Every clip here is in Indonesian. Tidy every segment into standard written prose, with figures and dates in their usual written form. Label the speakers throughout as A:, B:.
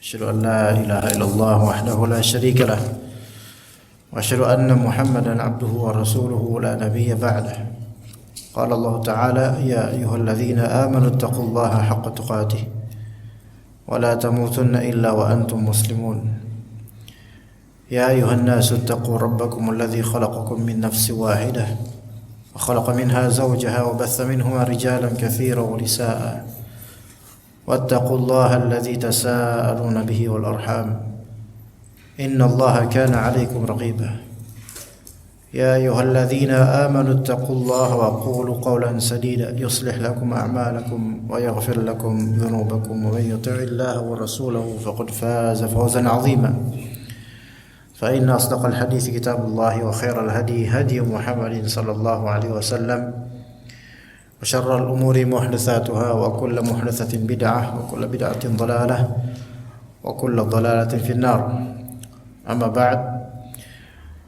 A: أشهد أن لا إله إلا الله وحده لا شريك له وأشهد أن محمدا عبده ورسوله لا نبي بعده. قال الله تعالى: يا أيها الذين آمنوا اتقوا الله حق تقاته ولا تموتن إلا وأنتم مسلمون. يا أيها الناس اتقوا ربكم الذي خلقكم من نفس واحدة وخلق منها زوجها وبث منهما رجالا كثيرا ونساء واتقوا الله الذي تساءلون به والأرحام إن الله كان عليكم رقيبا. يا أيها الذين آمنوا اتقوا الله وقولوا قولا سديدا يصلح لكم أعمالكم ويغفر لكم ذنوبكم ومن يطع الله ورسوله فقد فاز فوزا عظيما. فإن أصدق الحديث كتاب الله وخير الهدي هدي محمد صلى الله عليه وسلم وشر الأمور محدثاتها وكل محدثة بدعة وكل بدعة ضلالة وكل ضلالة في النار. Amma ba'd,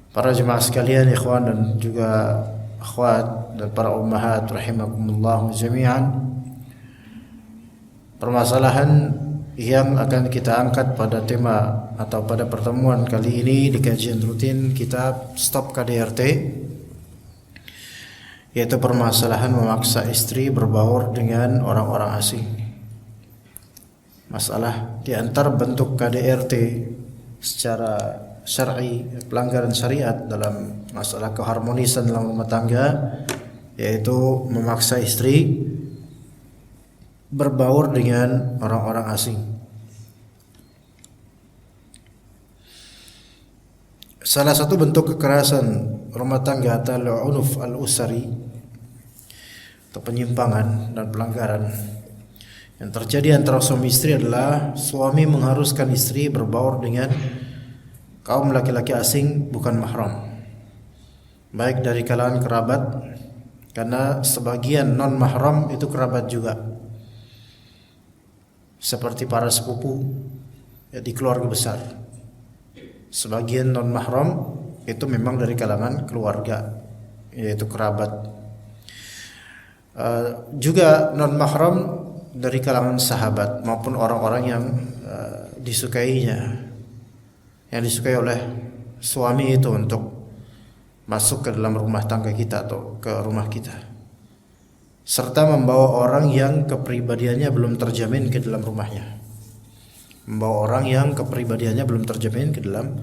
A: para jemaah sekalian, ikhwan dan juga akhwat dan para ummahat rahimakumullah jami'an. Permasalahan yang akan kita angkat pada tema atau pada pertemuan kali ini di kajian rutin kitab Stop KDRT, yaitu permasalahan memaksa istri berbaur dengan orang-orang asing. Masalah di antara bentuk KDRT secara syar'i, pelanggaran syariat dalam masalah keharmonisan dalam rumah tangga, yaitu memaksa istri berbaur dengan orang-orang asing. Salah satu bentuk kekerasan rumah tangga atau al-unuf al-usari atau penyimpangan dan pelanggaran yang terjadi antara suami istri adalah suami mengharuskan istri berbaur dengan kaum laki-laki asing bukan mahram, baik dari kalangan kerabat, karena sebagian non mahram itu kerabat juga, seperti para sepupu ya, di keluarga besar. Sebagian non mahram itu memang dari kalangan keluarga, yaitu kerabat. Juga non mahram dari kalangan sahabat maupun orang-orang yang disukainya, yang disukai oleh suami itu untuk masuk ke dalam rumah tangga kita atau ke rumah kita, serta membawa orang yang kepribadiannya belum terjamin ke dalam rumahnya, membawa orang yang kepribadiannya belum terjamin ke dalam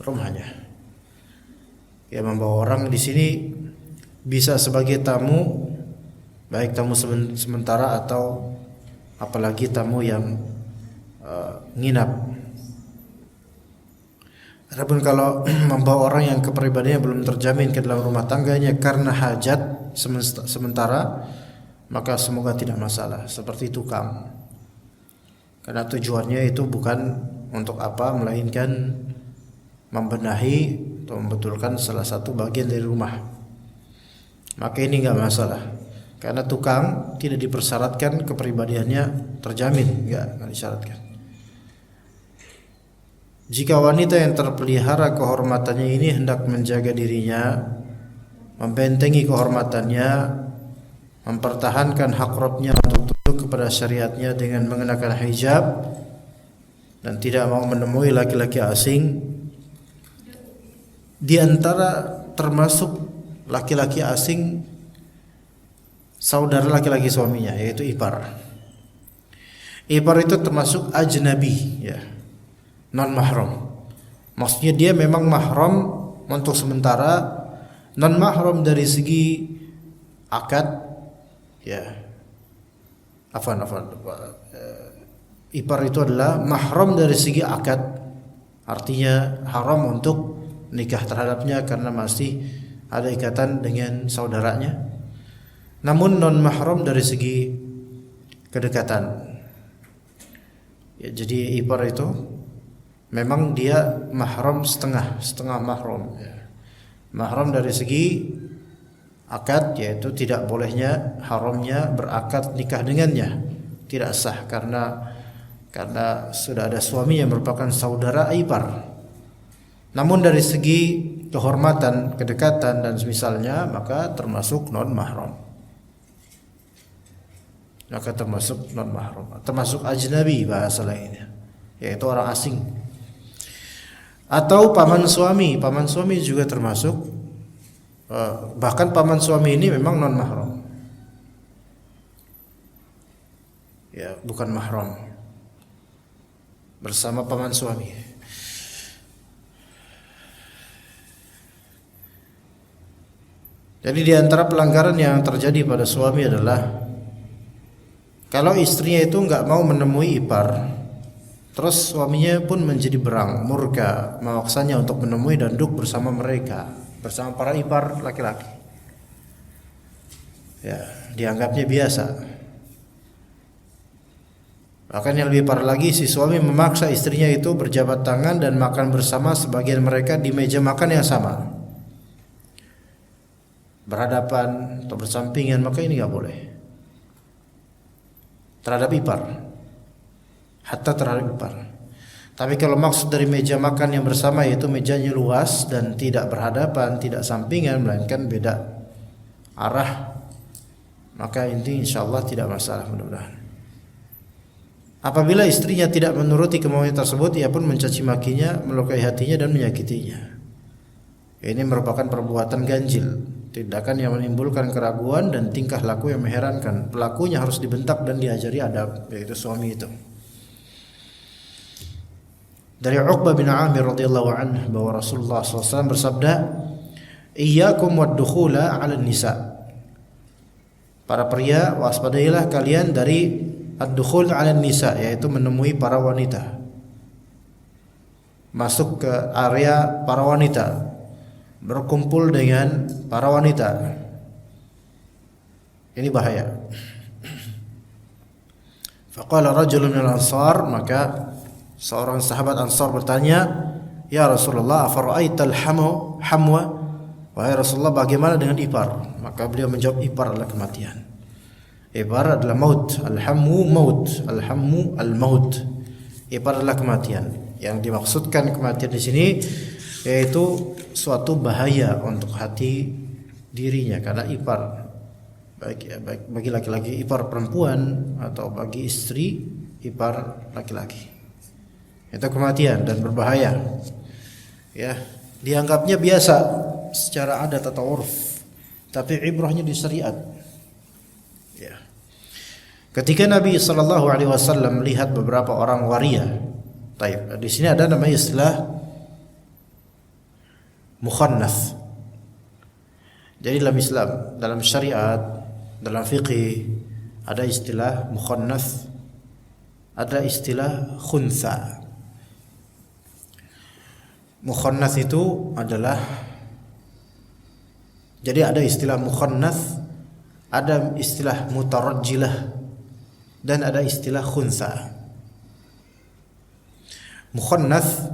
A: rumahnya. Ya, membawa orang di sini bisa sebagai tamu, baik tamu sementara atau apalagi tamu yang nginap. Adapun kalau membawa orang yang kepribadiannya belum terjamin ke dalam rumah tangganya karena hajat sementara, maka semoga tidak masalah, seperti tukang. Karena tujuannya itu bukan untuk apa, melainkan membenahi atau membetulkan salah satu bagian dari rumah. Maka ini enggak masalah. Karena tukang tidak dipersyaratkan kepribadiannya terjamin, enggak disyaratkan. Jika wanita yang terpelihara kehormatannya ini hendak menjaga dirinya, membentengi kehormatannya, mempertahankan hak Rabbnya untuk tunduk kepada syariatnya dengan mengenakan hijab dan tidak mau menemui laki-laki asing, di antara termasuk laki-laki asing saudara laki-laki suaminya, yaitu ipar. Ipar itu termasuk ajnabi, ya, non mahram. Maksudnya dia memang mahram untuk sementara, non mahram dari segi akad, ya. Ipar itu adalah mahram dari segi akad, artinya haram untuk nikah terhadapnya karena masih ada ikatan dengan saudaranya. Namun non mahram dari segi kedekatan. Ya, jadi ipar itu memang dia mahram setengah mahram. Ya. Mahram dari segi akad, yaitu tidak bolehnya, haramnya berakad nikah dengannya, tidak sah karena sudah ada suami yang merupakan saudara ipar. Namun dari segi kehormatan, kedekatan dan semisalnya, maka termasuk non mahram. Maka termasuk non mahram, termasuk ajnabi bahasa lainnya. yaitu orang asing. Atau paman suami juga termasuk, bahkan paman suami ini memang non mahram, ya bukan mahram bersama paman suami. Jadi di antara pelanggaran yang terjadi pada suami adalah kalau istrinya itu nggak mau menemui ipar, terus suaminya pun menjadi berang, murka, memaksanya untuk menemui dan duduk bersama mereka, bersama para ipar laki-laki. Ya, dianggapnya biasa. Bahkan yang lebih parah lagi, si suami memaksa istrinya itu berjabat tangan dan makan bersama sebagian mereka di meja makan yang sama, berhadapan atau bersampingan, maka ini nggak boleh terhadap ipar, hatta terhadap ipar. Tapi kalau maksud dari meja makan yang bersama yaitu mejanya luas dan tidak berhadapan, tidak sampingan, melainkan beda arah, maka ini insyaallah tidak masalah, mudah-mudahan. Apabila istrinya tidak menuruti kemauan tersebut, ia pun mencaci makinya, melukai hatinya dan menyakitinya. Ini merupakan perbuatan ganjil, tindakan yang menimbulkan keraguan dan tingkah laku yang mengherankan. Pelakunya harus dibentak dan diajari adab, yaitu suami itu. Dari Uqbah bin Amir radhiyallahu anhu bahwa Rasulullah SAW bersabda, "Iyyakum wad-dukhula 'ala nisa." Para pria, waspadailah kalian dari ad-dukhul 'ala nisa, yaitu menemui para wanita, masuk ke area para wanita, berkumpul dengan para wanita. Ini bahaya. Faqala rajulun minal ansar, maka seorang sahabat Ansar bertanya, "Ya Rasulullah, afara'aital hamwa?" Wahai Rasulullah, bagaimana dengan ipar? Maka beliau menjawab, ipar adalah kematian. Ipar adalah maut. Al-hammu maut, al-hammu al-maut. Ipar adalah kematian. Yang dimaksudkan kematian di sini yaitu suatu bahaya untuk hati dirinya, karena ipar baik bagi laki-laki ipar perempuan atau bagi istri ipar laki-laki itu kematian dan berbahaya. Ya, dianggapnya biasa secara adat atau urf, tapi ibrahnya di syariat. Ya. Ketika Nabi SAW melihat beberapa orang waria, di sini ada namanya istilah mukhannath. Jadi dalam Islam, dalam syariat, dalam fikih ada istilah mukhannath, ada istilah khuntha. Mukhannath itu adalah, jadi ada istilah mukhannath, ada istilah mutarajjilah, dan ada istilah khuntha. Mukhannath,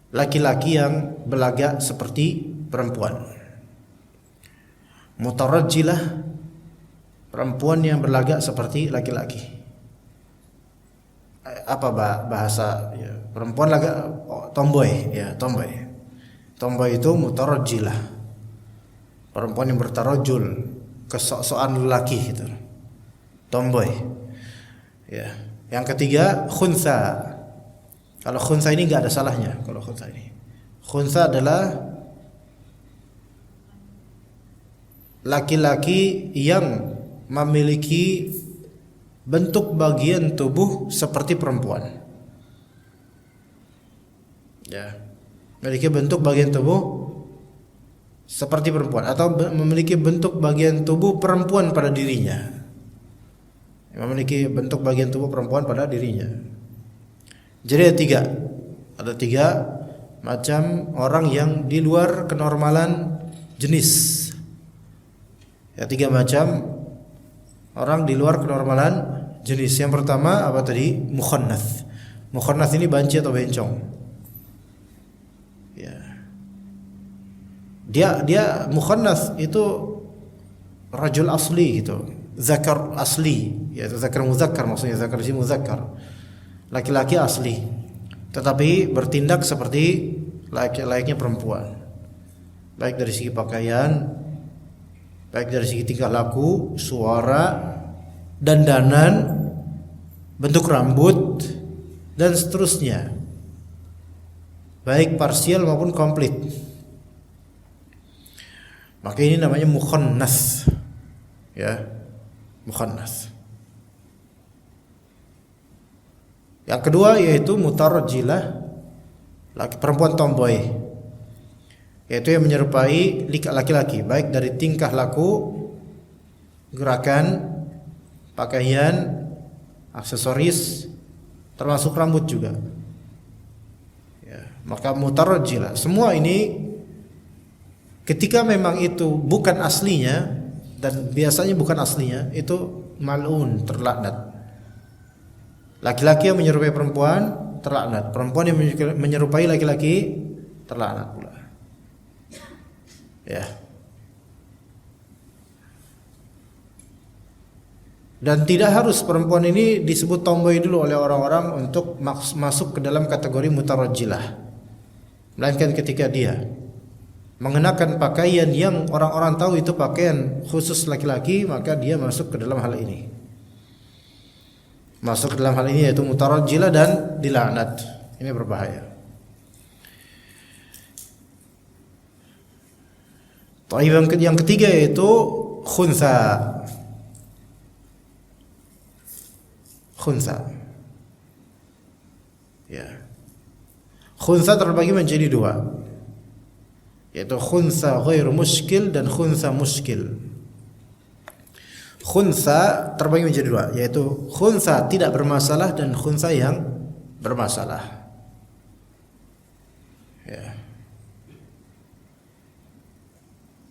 A: laki-laki yang berlagak seperti perempuan. Mutarajjilah, perempuan yang berlagak seperti laki-laki. Apa bahasa ya, perempuan lagak tomboy, ya tomboy. Tomboy itu mutarajjilah, perempuan yang bertarajul, kesok-sokan lelaki gitu. Tomboy. Ya. Yang ketiga khuntha. Kalau khuntha ini enggak ada salahnya. Kalau khuntha ini, khuntha adalah laki-laki yang memiliki bentuk bagian tubuh seperti perempuan. Ya, memiliki bentuk bagian tubuh seperti perempuan, atau memiliki bentuk bagian tubuh perempuan pada dirinya. Memiliki bentuk bagian tubuh perempuan pada dirinya. Jadi ada tiga macam orang yang di luar kenormalan jenis. Ya, tiga macam orang di luar kenormalan jenis. Yang pertama apa tadi? Mukhannath. Mukhannath ini banci atau bencong. Ya. Dia mukhannath itu rajul asli gitu. Zakar asli, yaitu zakar muzakkar, maksudnya zakar si muzakkar. Laki-laki asli, tetapi bertindak seperti layaknya perempuan. Baik dari segi pakaian, baik dari segi tingkah laku, suara, dandanan, bentuk rambut, dan seterusnya, baik parsial maupun komplit. Maka ini namanya mukhannas, ya, mukhannas. Yang kedua yaitu mutarajjilah, perempuan tomboy, yaitu yang menyerupai laki-laki, baik dari tingkah laku, gerakan, pakaian, aksesoris, termasuk rambut juga. Ya, maka mutarajjilah, semua ini ketika memang itu bukan aslinya, dan biasanya bukan aslinya, itu mal'un, terlaknat. Laki-laki yang menyerupai perempuan terlaknat, perempuan yang menyerupai laki-laki terlaknat pula. Ya. Dan tidak harus perempuan ini disebut tomboy dulu oleh orang-orang untuk masuk ke dalam kategori mutarajjilah, melainkan ketika dia mengenakan pakaian yang orang-orang tahu itu pakaian khusus laki-laki, maka dia masuk ke dalam hal ini. Masuk ke dalam hal ini yaitu mutarajjilah dan dilaknat. Ini berbahaya. Yang ketiga yaitu khunsa. Khunsa. Ya. Khunsa terbagi menjadi dua, yaitu khunsa ghairu muskil dan khunsa muskil. Khunsa terbagi menjadi dua, yaitu khunsa tidak bermasalah dan khunsa yang bermasalah. Ya.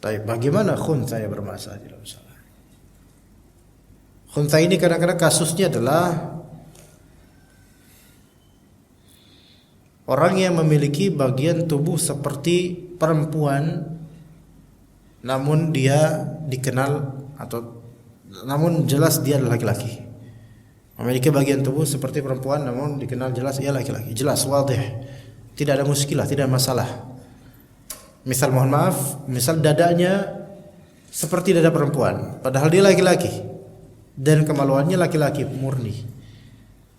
A: Tapi bagaimana khunsa yang bermasalah tidak bermasalah? Khunsa ini kadang-kadang kasusnya adalah orang yang memiliki bagian tubuh seperti perempuan, namun dia dikenal namun jelas dia adalah laki-laki. Memiliki bagian tubuh seperti perempuan namun dikenal jelas ia laki-laki. Jelas, wadih. Tidak ada muskilah, tidak ada masalah. Misal mohon maaf, misal dadanya seperti dada perempuan, padahal dia laki-laki dan kemaluannya laki-laki murni.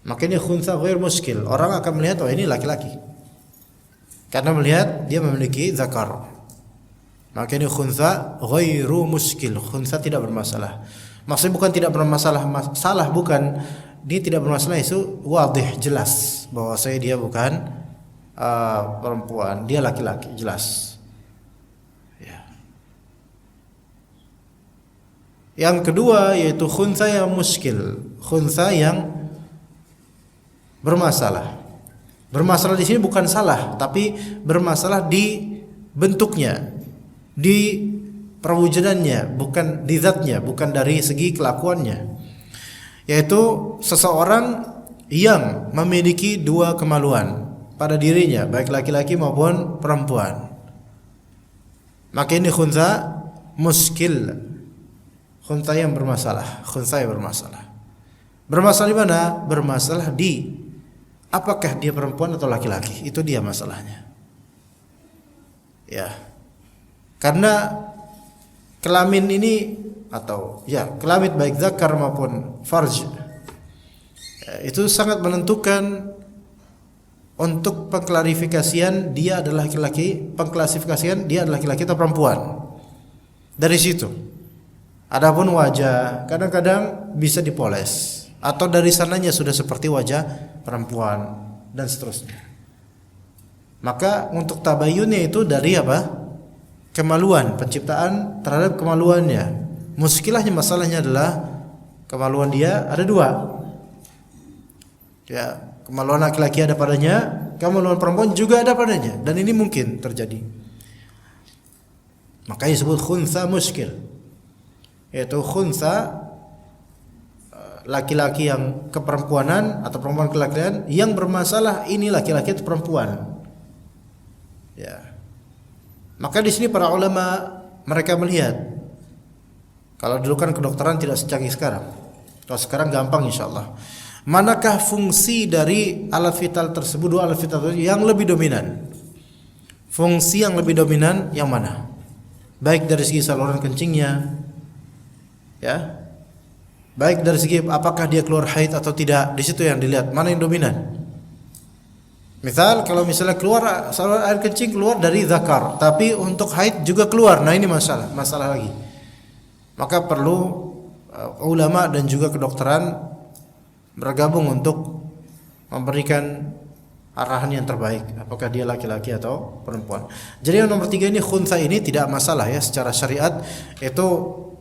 A: Makanya khunsa ghair muskil. Orang akan melihat oh ini laki-laki, karena melihat dia memiliki zakar. Makanya khunsa ghairu muskil. Khunsa tidak bermasalah. Maksudnya bukan tidak bermasalah, salah bukan, dia tidak bermasalah itu wadih, jelas bahwa dia bukan perempuan, dia laki-laki, jelas. Ya. Yang kedua yaitu khunsa yang muskil, khunsa yang bermasalah. Bermasalah di sini bukan salah, tapi bermasalah di bentuknya, di perwujudannya, bukan di zatnya, bukan dari segi kelakuannya. Yaitu seseorang yang memiliki dua kemaluan pada dirinya, baik laki-laki maupun perempuan. Maka ini khunsa muskil, khunsa yang bermasalah, khunsa yang bermasalah. Bermasalah di mana? Bermasalah di apakah dia perempuan atau laki-laki, itu dia masalahnya. Ya. Karena kelamin ini atau ya kelamin baik zakar maupun farj itu sangat menentukan untuk pengklarifikasian dia adalah laki-laki, pengklasifikasian dia adalah laki-laki atau perempuan. Dari situ. Adapun wajah kadang-kadang bisa dipoles atau dari sananya sudah seperti wajah perempuan dan seterusnya. Maka untuk tabayunnya itu dari apa? Kemaluan, penciptaan terhadap kemaluannya. Muskilahnya masalahnya adalah kemaluan dia ada dua. Ya, kemaluan laki-laki ada padanya, kemaluan perempuan juga ada padanya, dan ini mungkin terjadi. Makanya disebut khunsa muskil. Yaitu khunsa laki-laki yang keperempuanan atau perempuan kelakian yang bermasalah ini laki-laki atau perempuan. Ya. Maka di sini para ulama mereka melihat, kalau dulu kan kedokteran tidak secanggih sekarang. Kalau sekarang gampang insyaallah. Manakah fungsi dari alat vital tersebut, dua alat vital yang lebih dominan? Fungsi yang lebih dominan yang mana? Baik dari segi saluran kencingnya, ya. Baik dari segi apakah dia keluar haid atau tidak, di situ yang dilihat mana yang dominan. Misal kalau misalnya keluar saluran air kencing keluar dari zakar, tapi untuk haid juga keluar. Nah, ini masalah lagi. Maka perlu ulama dan juga kedokteran bergabung untuk memberikan arahan yang terbaik, apakah dia laki-laki atau perempuan. Jadi yang nomor 3 ini, khuntha ini tidak masalah ya secara syariat. Itu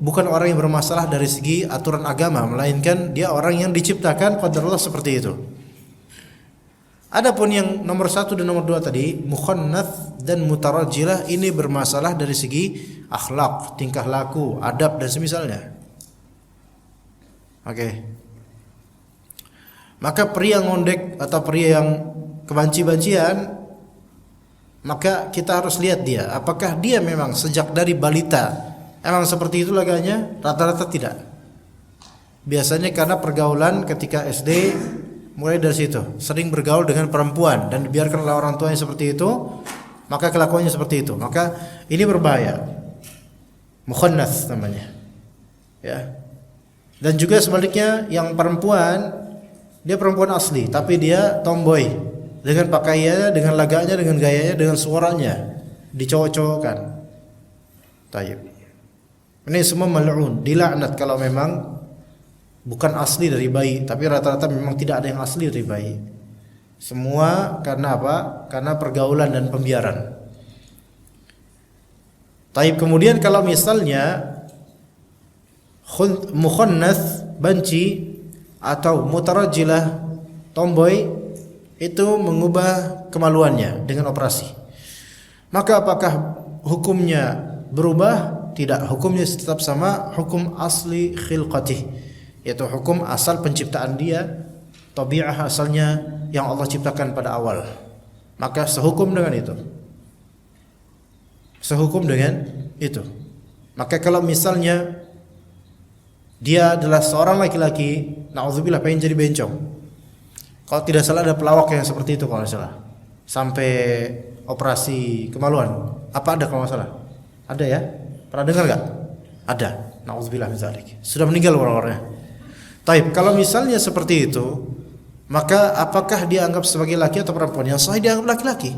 A: bukan orang yang bermasalah dari segi aturan agama, melainkan dia orang yang diciptakan qadarullah seperti itu. Adapun yang nomor 1 dan nomor 2 tadi, mukhannats dan mutarajjilah, ini bermasalah dari segi akhlak, tingkah laku, adab dan semisalnya. Oke. Maka pria ngondek atau pria yang kebanci-bancian, maka kita harus lihat dia, apakah dia memang sejak dari balita emang seperti itu laganya? Rata-rata tidak. Biasanya karena pergaulan ketika SD, mulai dari situ, sering bergaul dengan perempuan dan dibiarkan oleh orang tuanya seperti itu, maka kelakuannya seperti itu. Maka ini berbahaya. Mukhannats namanya. Ya. Dan juga sebaliknya, yang perempuan, dia perempuan asli tapi dia tomboy. Dengan pakaiannya, dengan laganya, dengan gayanya, dengan suaranya dicocokkan. Tayyib. Ini semua mal'un, dilaknat kalau memang bukan asli dari bayi, tapi rata-rata memang tidak ada yang asli dari bayi. Semua karena apa? Karena pergaulan dan pembiaran. Tayyib. Kemudian kalau misalnya mukhannats, banci, atau mutarajjilah, tomboy, itu mengubah kemaluannya dengan operasi, maka apakah hukumnya berubah? Tidak, hukumnya tetap sama, hukum asli khilqatih, yaitu hukum asal penciptaan dia, tabi'ah asalnya yang Allah ciptakan pada awal. Maka sehukum dengan itu. Sehukum dengan itu. Maka kalau misalnya dia adalah seorang laki-laki, na'udzubillah, pengen jadi bencong, kalau tidak salah ada pelawak yang seperti itu kalau tidak salah, sampai operasi kemaluan. Apa ada kalau tidak salah? Ada ya? Pernah dengar enggak? Ada. Nauzubillah min dzalik. Sudah meninggal orang-orangnya. Taib. Kalau misalnya seperti itu, maka apakah dia anggap sebagai laki atau perempuan? Yang sahih dianggap laki-laki.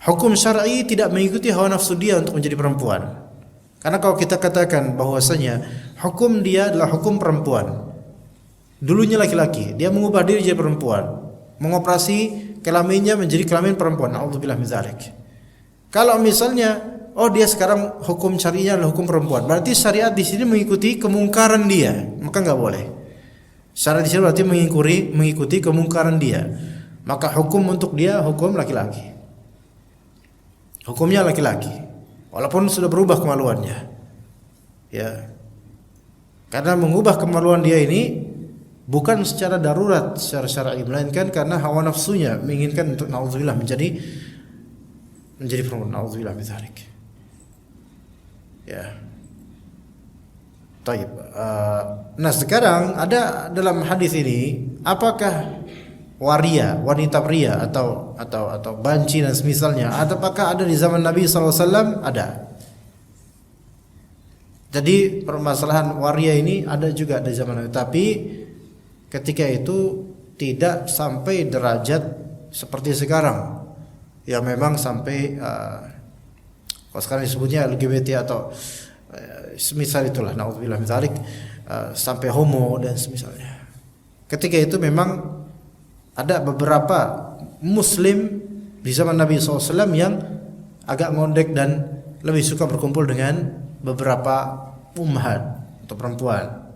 A: Hukum syar'i tidak mengikuti hawa nafsu dia untuk menjadi perempuan. Karena kalau kita katakan bahwasanya hukum dia adalah hukum perempuan, dulunya laki-laki, dia mengubah diri jadi perempuan, mengoperasi kelaminnya menjadi kelamin perempuan. A'udzubillah min dzalik. Kalau misalnya, oh dia sekarang hukum syari'nya adalah hukum perempuan, berarti syariat di sini mengikuti kemungkaran dia, maka enggak boleh. Syariat di sini berarti mengikuti kemungkaran dia. Maka hukum untuk dia hukum laki-laki. Hukumnya laki-laki, walaupun sudah berubah kemaluannya. Ya. Karena mengubah kemaluan dia ini bukan secara darurat secara syar'i, melainkan karena hawa nafsunya menginginkan untuk naudzubillah menjadi perempuan. Naudzubillah min dzalik. Ya. Baik. Nah sekarang ada dalam hadis ini, apakah waria, wanita pria atau banci dan semisalnya, apakah ada di zaman Nabi SAW? Ada. Jadi permasalahan waria ini ada juga di zaman Nabi, tapi ketika itu tidak sampai derajat seperti sekarang, yang memang sampai kalau sekarang disebutnya LGBT atau semisal itulah, naudzubillah min dzalik, sampai homo dan semisalnya. Ketika itu memang ada beberapa muslim di zaman Nabi SAW yang agak ngondek dan lebih suka berkumpul dengan beberapa ummahat atau perempuan.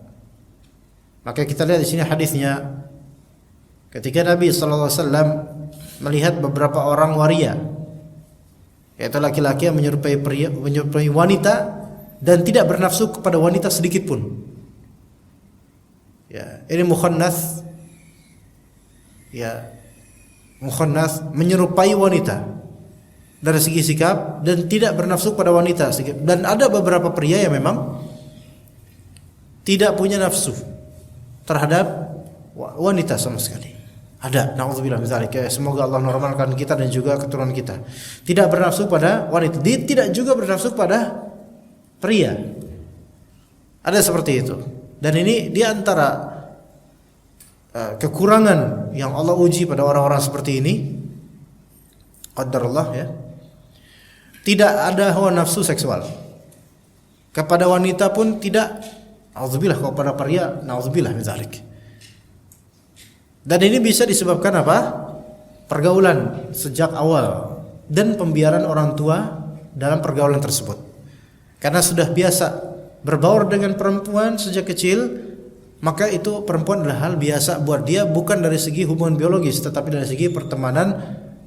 A: Maka kita lihat di sini hadisnya, ketika Nabi SAW melihat beberapa orang waria, yaitu laki-laki yang menyerupai wanita dan tidak bernafsu kepada wanita sedikit pun. Ya, ini mukhannats. Ya, mukhannats menyerupai wanita dari segi sikap dan tidak bernafsu pada wanita sedikit. Dan ada beberapa pria yang memang tidak punya nafsu terhadap wanita sama sekali. Ada, naudzubillah min dzalik. Semoga Allah normalkan kita dan juga keturunan kita. Tidak bernafsu pada wanita, tidak juga bernafsu pada pria. Ada seperti itu. Dan ini di antara kekurangan yang Allah uji pada orang-orang seperti ini, qadarullah ya, tidak ada hawa nafsu seksual. Kepada wanita pun tidak, auzubillah, kepada pria nauzubillah min dzalik. Dan ini bisa disebabkan apa? Pergaulan sejak awal dan pembiaran orang tua dalam pergaulan tersebut. Karena sudah biasa berbaur dengan perempuan sejak kecil, maka itu perempuan adalah hal biasa buat dia, bukan dari segi hubungan biologis tetapi dari segi pertemanan,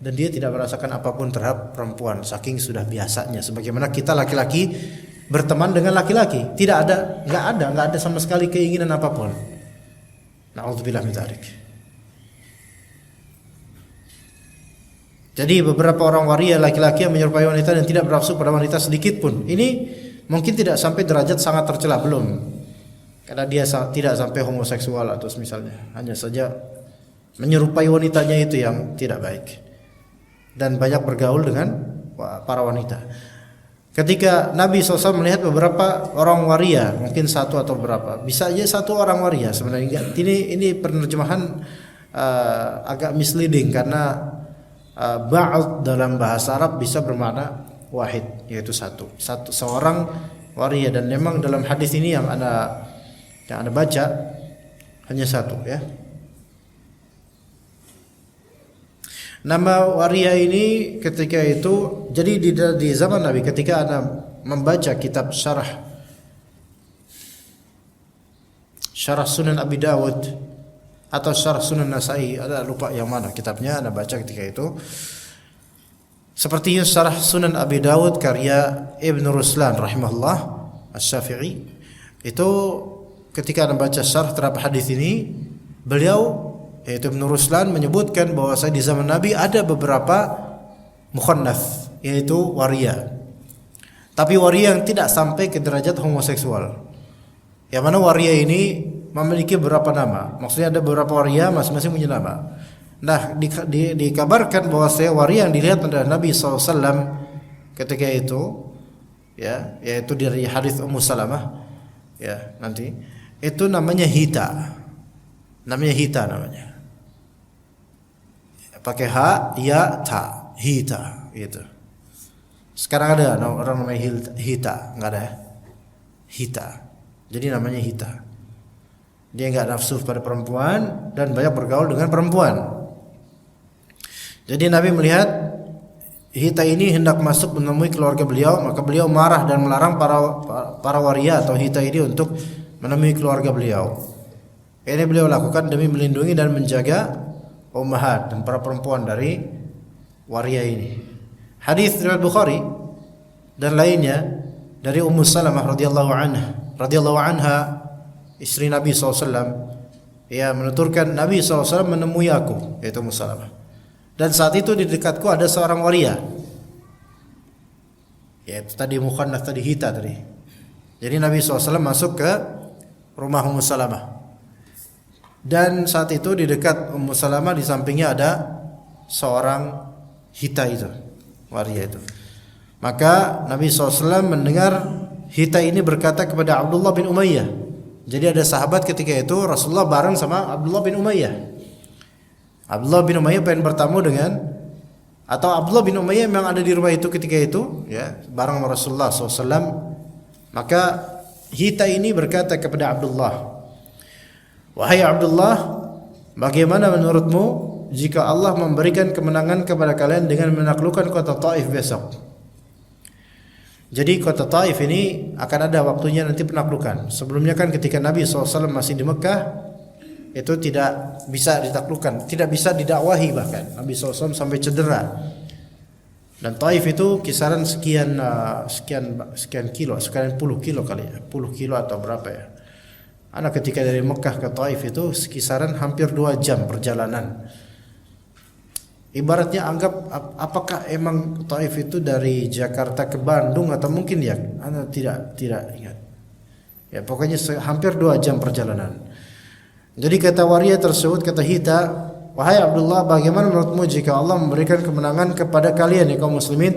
A: dan dia tidak merasakan apapun terhadap perempuan saking sudah biasanya. Sebagaimana kita laki-laki berteman dengan laki-laki, enggak ada sama sekali keinginan apapun. Nauzubillah min dzalik. Jadi beberapa orang waria laki-laki yang menyerupai wanita dan tidak bernafsu pada wanita sedikit pun, ini mungkin tidak sampai derajat sangat tercela, belum, karena dia tidak sampai homoseksual atau misalnya, hanya saja menyerupai wanitanya itu yang tidak baik dan banyak bergaul dengan para wanita. Ketika Nabi SAW melihat beberapa orang waria, mungkin satu atau berapa, bisa aja satu orang waria sebenarnya. Ini penerjemahan agak misleading karena ba'd dalam bahasa Arab bisa bermakna wahid, yaitu seorang waria, dan memang dalam hadis ini yang Anda baca hanya satu ya. Nama waria ini ketika itu, jadi di zaman Nabi ketika Anda membaca kitab syarah Sunan Abi Dawud atau syarah Sunan Nasai, ada lupa yang mana kitabnya Anda baca ketika itu, seperti syarah Sunan Abi Dawud karya Ibn Ruslan rahimahullah Asy-Syafi'i, itu ketika Anda baca syarah terhadap hadis ini, beliau yaitu Ibn Ruslan menyebutkan bahwa di zaman Nabi ada beberapa mukhannats, yaitu waria, tapi waria yang tidak sampai ke derajat homoseksual. Yang mana waria ini memiliki beberapa nama, maksudnya ada beberapa waria masing-masing punya nama. Nah, dikabarkan bahwa waria yang dilihat oleh Nabi SAW ketika itu, ya, yaitu dari hadis Ummu Salamah, ya, nanti itu namanya Hita, namanya. Pakai ha, ya, ta, Hita, gitu. Sekarang ada orang namanya Hita, enggak ada ya? Hita. Jadi namanya Hita. Dia enggak nafsu pada perempuan dan banyak bergaul dengan perempuan. Jadi Nabi melihat Hita ini hendak masuk menemui keluarga beliau, maka beliau marah dan melarang para waria atau Hita ini untuk menemui keluarga beliau. Ini beliau lakukan demi melindungi dan menjaga ummahat dan para perempuan dari waria ini. Hadis riwayat Bukhari dan lainnya dari Ummu Salamah radhiyallahu anha, istri Nabi SAW, ia menuturkan Nabi SAW menemui aku, yaitu Ummu Salamah, dan saat itu di dekatku ada seorang waria, yaitu tadi mukhannats tadi Hita tadi. Jadi Nabi SAW masuk ke rumah Ummu Salamah, dan saat itu di dekat Ummu Salamah di sampingnya ada seorang Hita itu, waria itu. Maka Nabi SAW mendengar Hita ini berkata kepada Abdullah bin Umayyah. Jadi ada sahabat ketika itu Rasulullah bareng sama Abdullah bin Umayyah. Abdullah bin Umayyah pengen bertamu dengan, atau Abdullah bin Umayyah memang ada di rumah itu ketika itu, ya, bareng sama Rasulullah SAW. Maka Hita ini berkata kepada Abdullah, "Wahai Abdullah, bagaimana menurutmu jika Allah memberikan kemenangan kepada kalian dengan menaklukkan kota Taif besok?" Jadi kota Taif ini akan ada waktunya nanti penaklukan. Sebelumnya kan ketika Nabi SAW masih di Mekah, itu tidak bisa ditaklukkan, tidak bisa didakwahi, bahkan Nabi SAW sampai cedera. Dan Taif itu kisaran sekian kilo, sekian puluh kilo kali ya, puluh kilo atau berapa ya. Anak ketika dari Mekah ke Taif itu kisaran hampir 2 jam perjalanan. Ibaratnya anggap apakah emang Taif itu dari Jakarta ke Bandung atau mungkin ya, Anda tidak ingat. Ya pokoknya hampir 2 jam perjalanan. Jadi kata waria tersebut, kata Hita, "Wahai Abdullah, bagaimana menurutmu jika Allah memberikan kemenangan kepada kalian ya kaum muslimin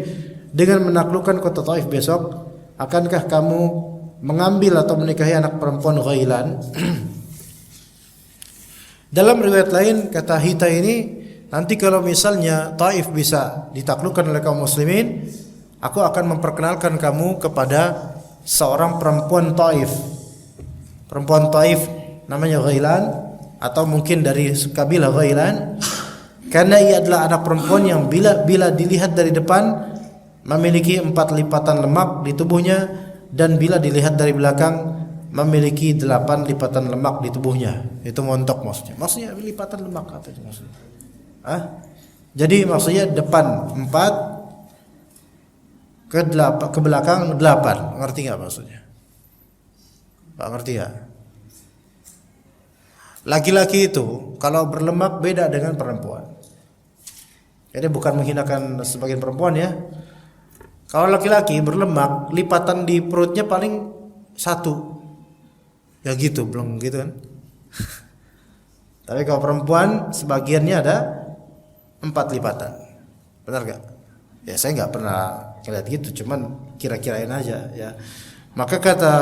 A: dengan menaklukkan kota Taif besok? Akankah kamu mengambil atau menikahi anak perempuan Ghailan?" Dalam riwayat lain kata Hita ini, nanti kalau misalnya Taif bisa ditaklukkan oleh kaum muslimin, aku akan memperkenalkan kamu kepada seorang perempuan Taif. Perempuan Taif namanya Ghailan, atau mungkin dari kabilah Ghailan, karena ia adalah anak perempuan yang bila dilihat dari depan memiliki 4 lipatan lemak di tubuhnya, dan bila dilihat dari belakang memiliki 8 lipatan lemak di tubuhnya. Itu montok maksudnya. Maksudnya lipatan lemak apa itu maksudnya? Jadi maksudnya depan 4, ke belakang 8. Ngerti enggak maksudnya? Enggak ngerti ya? Laki-laki itu kalau berlemak beda dengan perempuan. Ini bukan menghinakan sebagian perempuan ya. Kalau laki-laki berlemak, lipatan di perutnya paling 1. Ya gitu, belum gitu kan. Tapi kalau perempuan sebagiannya ada 4 lipatan. Benar gak? Ya saya nggak pernah lihat gitu, cuman kira-kirain aja ya. Maka kata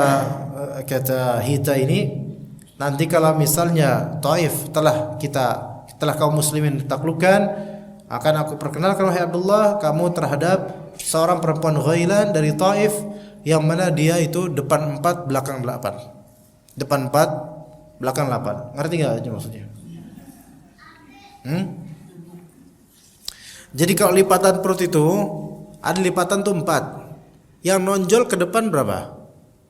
A: Hita ini, nanti kalau misalnya Taif telah kaum muslimin taklukkan, akan aku perkenalkan wahai Abdullah kamu terhadap seorang perempuan Ghailan dari Taif, yang mana dia itu depan 4 belakang 8. Depan 4 belakang 8. Ngerti enggak aja maksudnya? Jadi kalau lipatan perut itu ada lipatan tuh 4. Yang nonjol ke depan berapa?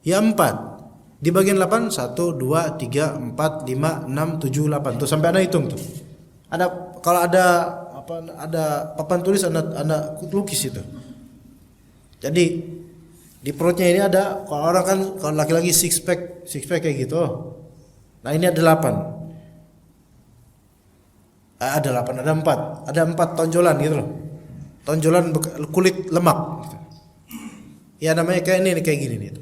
A: Ya 4. Di bagian 8 1 2 3 4 5 6 7 8. Tuh sampai Anda hitung tuh. Kalau ada papan tulis Anda lukis itu. Jadi di perutnya ini ada, kalau orang kan kalau laki-laki six pack kayak gitu. Nah, ini ada 8. Ada 8, ada 4. Ada 4 tonjolan gitu loh. Tonjolan kulit lemak gitu. Ya namanya kayak gini nih.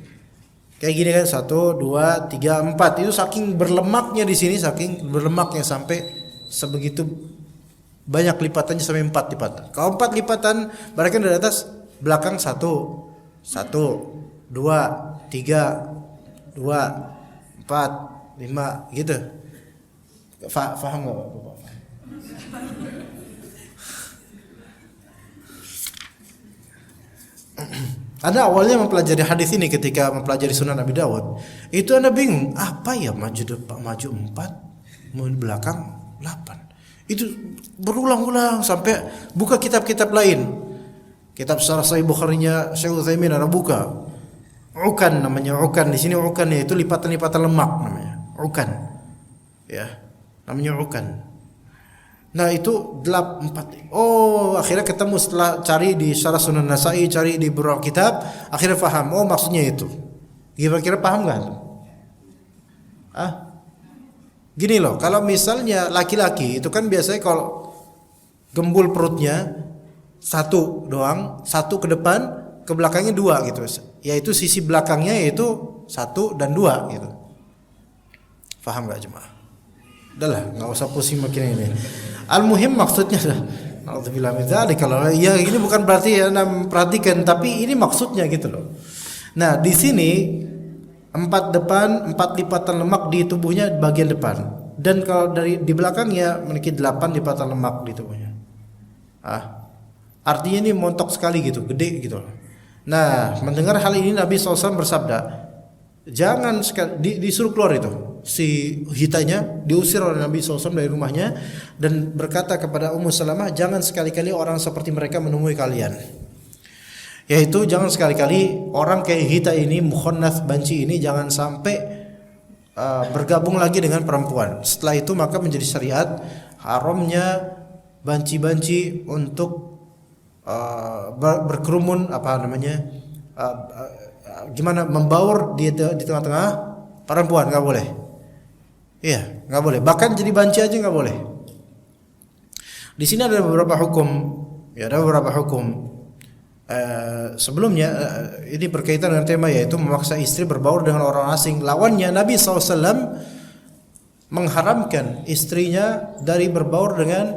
A: Kayak gini kan 1 2 3 4. Itu saking berlemaknya di sini, saking berlemaknya sampai sebegitu banyak lipatannya sampai 4 lipatan. Kalau 4 lipatan berarti dari atas belakang 1 2 3 2 4 5 gitu. Faham enggak Bapak? Anda awalnya mempelajari hadis ini ketika mempelajari Sunan Abi Dawud, itu Anda bingung, apa ya maju depan, maju 4, mau belakang 8. Itu berulang-ulang sampai buka kitab-kitab lain. Kitab Syarah Sahih Bukhari-nya Syekh Utsaimin Anda buka. Ukan namanya, ukan di sini ukan ya, itu lipatan-lipatan lemak namanya. Ukan. Ya, namanya ukan. Nah, itu 4. Oh, akhirnya ketemu setelah cari di Syarah Sunan Nasa'i, cari di beberapa kitab, akhirnya paham. Oh, maksudnya itu. Kira-kira paham enggak? Gini loh, kalau misalnya laki-laki itu kan biasanya kalau gembul perutnya 1 doang, 1 ke depan, ke belakangnya 2 gitu. Yaitu sisi belakangnya yaitu 1 dan 2 gitu. Paham enggak jemaah? Udahlah, enggak usah pusing makin ini. Al-muhim maksudnya alhamdulillah kalau ya ini bukan berarti ya Anda perhatikan, tapi ini maksudnya gitu loh. Nah, di sini 4 depan, 4 lipatan lemak di tubuhnya bagian depan. Dan kalau dari di belakangnya memiliki 8 lipatan lemak di tubuhnya. Artinya ini montok sekali gitu, gede gitu. Nah, mendengar hal ini Nabi SAW bersabda, jangan disuruh keluar itu. Si Hitanya diusir oleh Nabi SAW dari rumahnya dan berkata kepada Ummu Salamah, jangan sekali-kali orang seperti mereka menemui kalian. Yaitu jangan sekali-kali orang kayak Hita ini, mukhannats banci ini, jangan sampai bergabung lagi dengan perempuan. Setelah itu maka menjadi syariat haramnya banci-banci untuk berkerumun gimana membaur di tengah-tengah perempuan, nggak boleh. Iya, nggak boleh. Bahkan jadi banci aja nggak boleh. Di sini ada beberapa hukum. Ya, ada beberapa hukum. Sebelumnya ini berkaitan dengan tema, yaitu memaksa istri berbaur dengan orang asing. Lawannya Nabi SAW mengharamkan istrinya dari berbaur dengan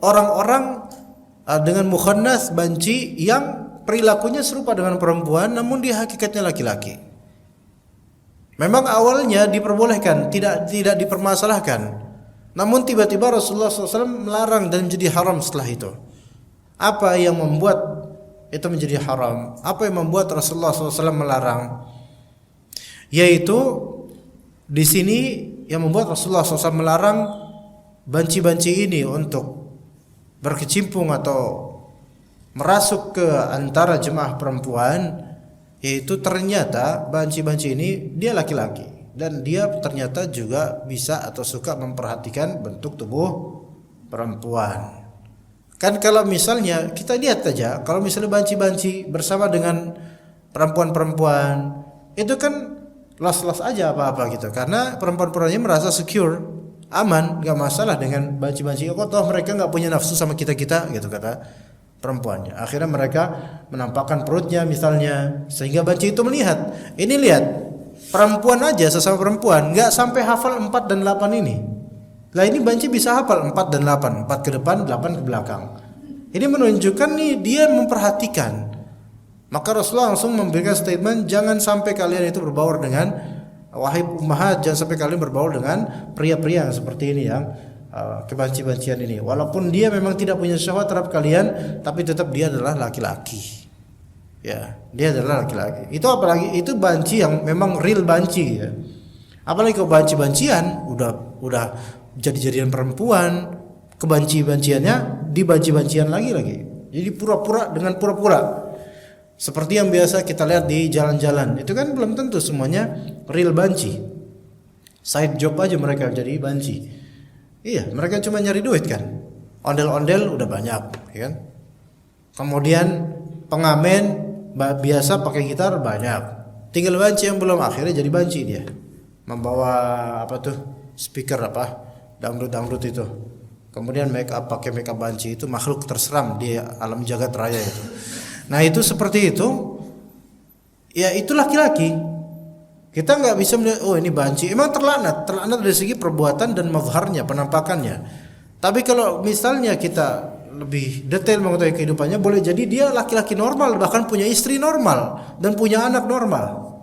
A: orang-orang dengan mukhannats banci yang perilakunya serupa dengan perempuan namun dia hakikatnya laki-laki. Memang awalnya diperbolehkan, tidak dipermasalahkan. Namun tiba-tiba Rasulullah SAW melarang dan menjadi haram setelah itu. Apa yang membuat itu menjadi haram? Apa yang membuat Rasulullah SAW melarang? Yaitu di sini yang membuat Rasulullah SAW melarang banci-banci ini untuk berkecimpung atau merasuk ke antara jemaah perempuan, yaitu ternyata banci-banci ini dia laki-laki dan dia ternyata juga bisa atau suka memperhatikan bentuk tubuh perempuan. Kan kalau misalnya kita lihat saja, kalau misalnya banci-banci bersama dengan perempuan-perempuan, itu kan las-las aja apa-apa gitu, karena perempuan-perempuannya merasa secure, aman, nggak masalah dengan banci-banci. Kok toh mereka nggak punya nafsu sama kita-kita gitu kata perempuannya. Akhirnya mereka menampakkan perutnya misalnya, sehingga banci itu melihat. Ini lihat, perempuan aja sesama perempuan nggak sampai hafal 4 dan 8 ini. Lah ini banci bisa hafal 4 dan 8, 4 ke depan, 8 ke belakang. Ini menunjukkan nih dia memperhatikan. Maka Rasulullah langsung memberikan statement, jangan sampai kalian itu berbaur dengan, wahai ummahat, jangan sampai kalian berbaur dengan pria-pria yang seperti ini, yang kebanci-bancian ini. Walaupun dia memang tidak punya syahwat terhadap kalian, tapi tetap dia adalah laki-laki. Ya, dia adalah laki-laki. Itu apalagi itu banci yang memang real banci ya. Apalagi kalau banci-bancian udah jadi-jadian perempuan, kebanci-banciannya dibanci-bancian lagi. Jadi pura-pura dengan pura-pura. Seperti yang biasa kita lihat di jalan-jalan, itu kan belum tentu semuanya real banci. Side job aja mereka jadi banci. Iya, mereka cuma nyari duit kan. Ondel-ondel udah banyak, ya kan? Kemudian pengamen biasa pakai gitar banyak. Tinggal banci yang belum, akhirnya jadi banci dia. Membawa apa tuh? Speaker apa? Dangdut-dangdut itu. Kemudian pakai make up banci itu makhluk terseram di alam jagat raya itu. Nah itu seperti itu, ya itu laki-laki. Kita nggak bisa melihat, oh ini banci. Emang terlaknat dari segi perbuatan dan mazharnya, penampakannya. Tapi kalau misalnya kita lebih detail mengetahui kehidupannya, boleh jadi dia laki-laki normal, bahkan punya istri normal dan punya anak normal.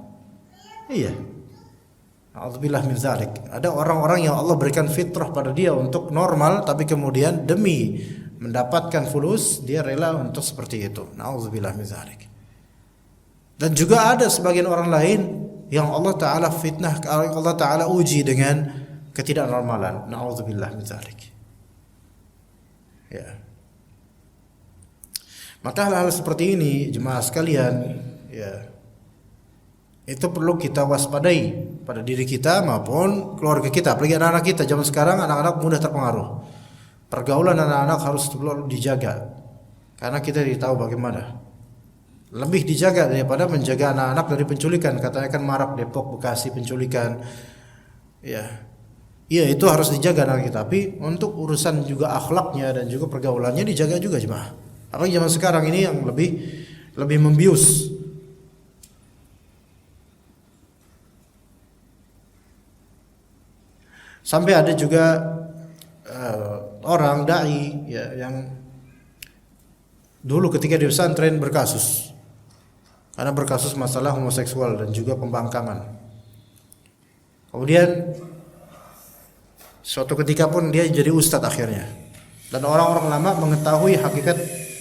A: Iya. A'udzubillah min dzalik. Ada orang-orang yang Allah berikan fitrah pada dia untuk normal, tapi kemudian demi mendapatkan fulus dia rela untuk seperti itu. Na'udzubillah min dzalik. Dan juga ada sebagian orang lain yang Allah Ta'ala fitnah, Allah Ta'ala uji dengan ketidaknormalan. Na'udzubillah min dzalik. Ya. Maka hal-hal seperti ini jemaah sekalian, ya, itu perlu kita waspadai pada diri kita maupun keluarga kita. Apalagi anak-anak kita zaman sekarang, anak-anak mudah terpengaruh. Pergaulan anak-anak harus dijaga, karena kita tidak tahu bagaimana. Lebih dijaga daripada menjaga anak-anak dari penculikan. Katanya kan marak Depok, Bekasi penculikan. Ya, iya itu harus dijaga anak kita. Tapi untuk urusan juga akhlaknya dan juga pergaulannya dijaga juga jemaah. Apalagi zaman sekarang ini yang lebih membius. Sampai ada juga orang dai ya, yang dulu ketika di pesantren berkasus karena berkasus masalah homoseksual dan juga pembangkangan. Kemudian suatu ketika pun dia jadi ustadz akhirnya, dan orang-orang lama mengetahui hakikat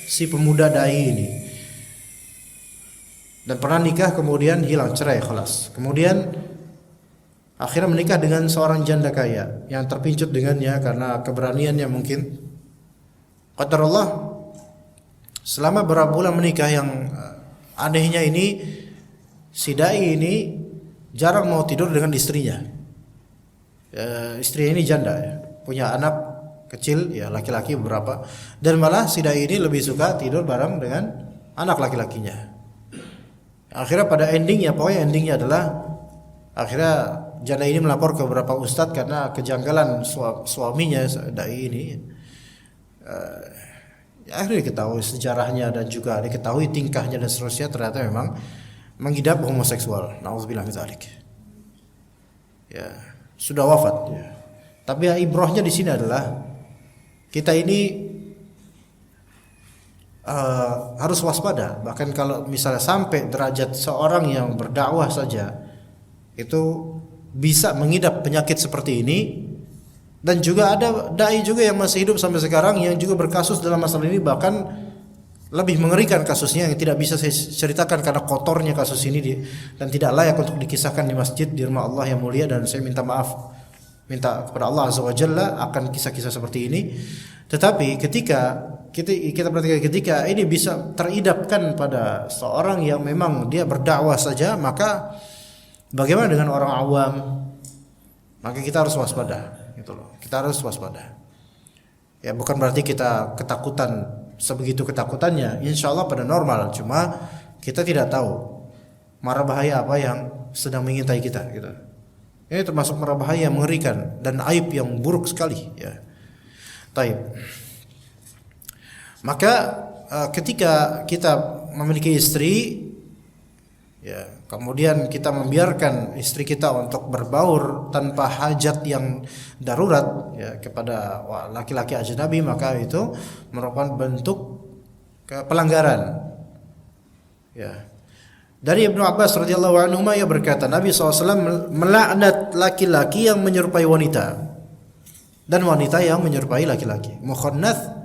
A: si pemuda dai ini, dan pernah nikah kemudian hilang, cerai, khalas. Kemudian akhirnya menikah dengan seorang janda kaya yang terpincut dengannya karena keberaniannya mungkin. Qadarullah, selama beberapa bulan menikah, yang anehnya ini si dai ini jarang mau tidur dengan istrinya. Istrinya ini janda ya, punya anak kecil ya, laki-laki beberapa, dan malah si dai ini lebih suka tidur bareng dengan anak laki-lakinya. Akhirnya pada endingnya, pokoknya endingnya adalah akhirnya janda ini melapor ke beberapa ustadz karena kejanggalan suaminya dai ini. Akhirnya diketahui sejarahnya dan juga diketahui tingkahnya dan seterusnya, ternyata memang mengidap homoseksual. Nauzubillah min dzalik. Ya, sudah wafat ya. Tapi ya, ibrahnya di sini adalah kita ini harus waspada. Bahkan kalau misalnya sampai derajat seorang yang berdakwah saja itu bisa mengidap penyakit seperti ini, Dan juga ada dai juga yang masih hidup sampai sekarang yang juga berkasus dalam masalah ini, bahkan lebih mengerikan kasusnya yang tidak bisa saya ceritakan karena kotornya kasus ini dan tidak layak untuk dikisahkan di masjid di rumah Allah yang mulia, dan saya minta maaf, minta kepada Allah Azza wa Jalla akan kisah-kisah seperti ini. Tetapi ketika kita perhatikan, ketika ini bisa teridapkan pada seorang yang memang dia berdakwah saja, maka bagaimana dengan orang awam? Maka kita harus waspada, gitu loh. Kita harus waspada. Ya, bukan berarti kita ketakutan sebegitu ketakutannya. Insya Allah pada normal, cuma kita tidak tahu mara bahaya apa yang sedang mengintai kita, gitu. Ini termasuk mara bahaya yang mengerikan dan aib yang buruk sekali, ya. Taib. Maka ketika kita memiliki istri, ya, kemudian kita membiarkan istri kita untuk berbaur tanpa hajat yang darurat, ya, kepada laki-laki ajnabi, maka itu merupakan bentuk pelanggaran. Ya. Dari Ibnu Abbas radhiyallahu anhu ia berkata, Nabi SAW melaknat laki-laki yang menyerupai wanita dan wanita yang menyerupai laki-laki, mukhannats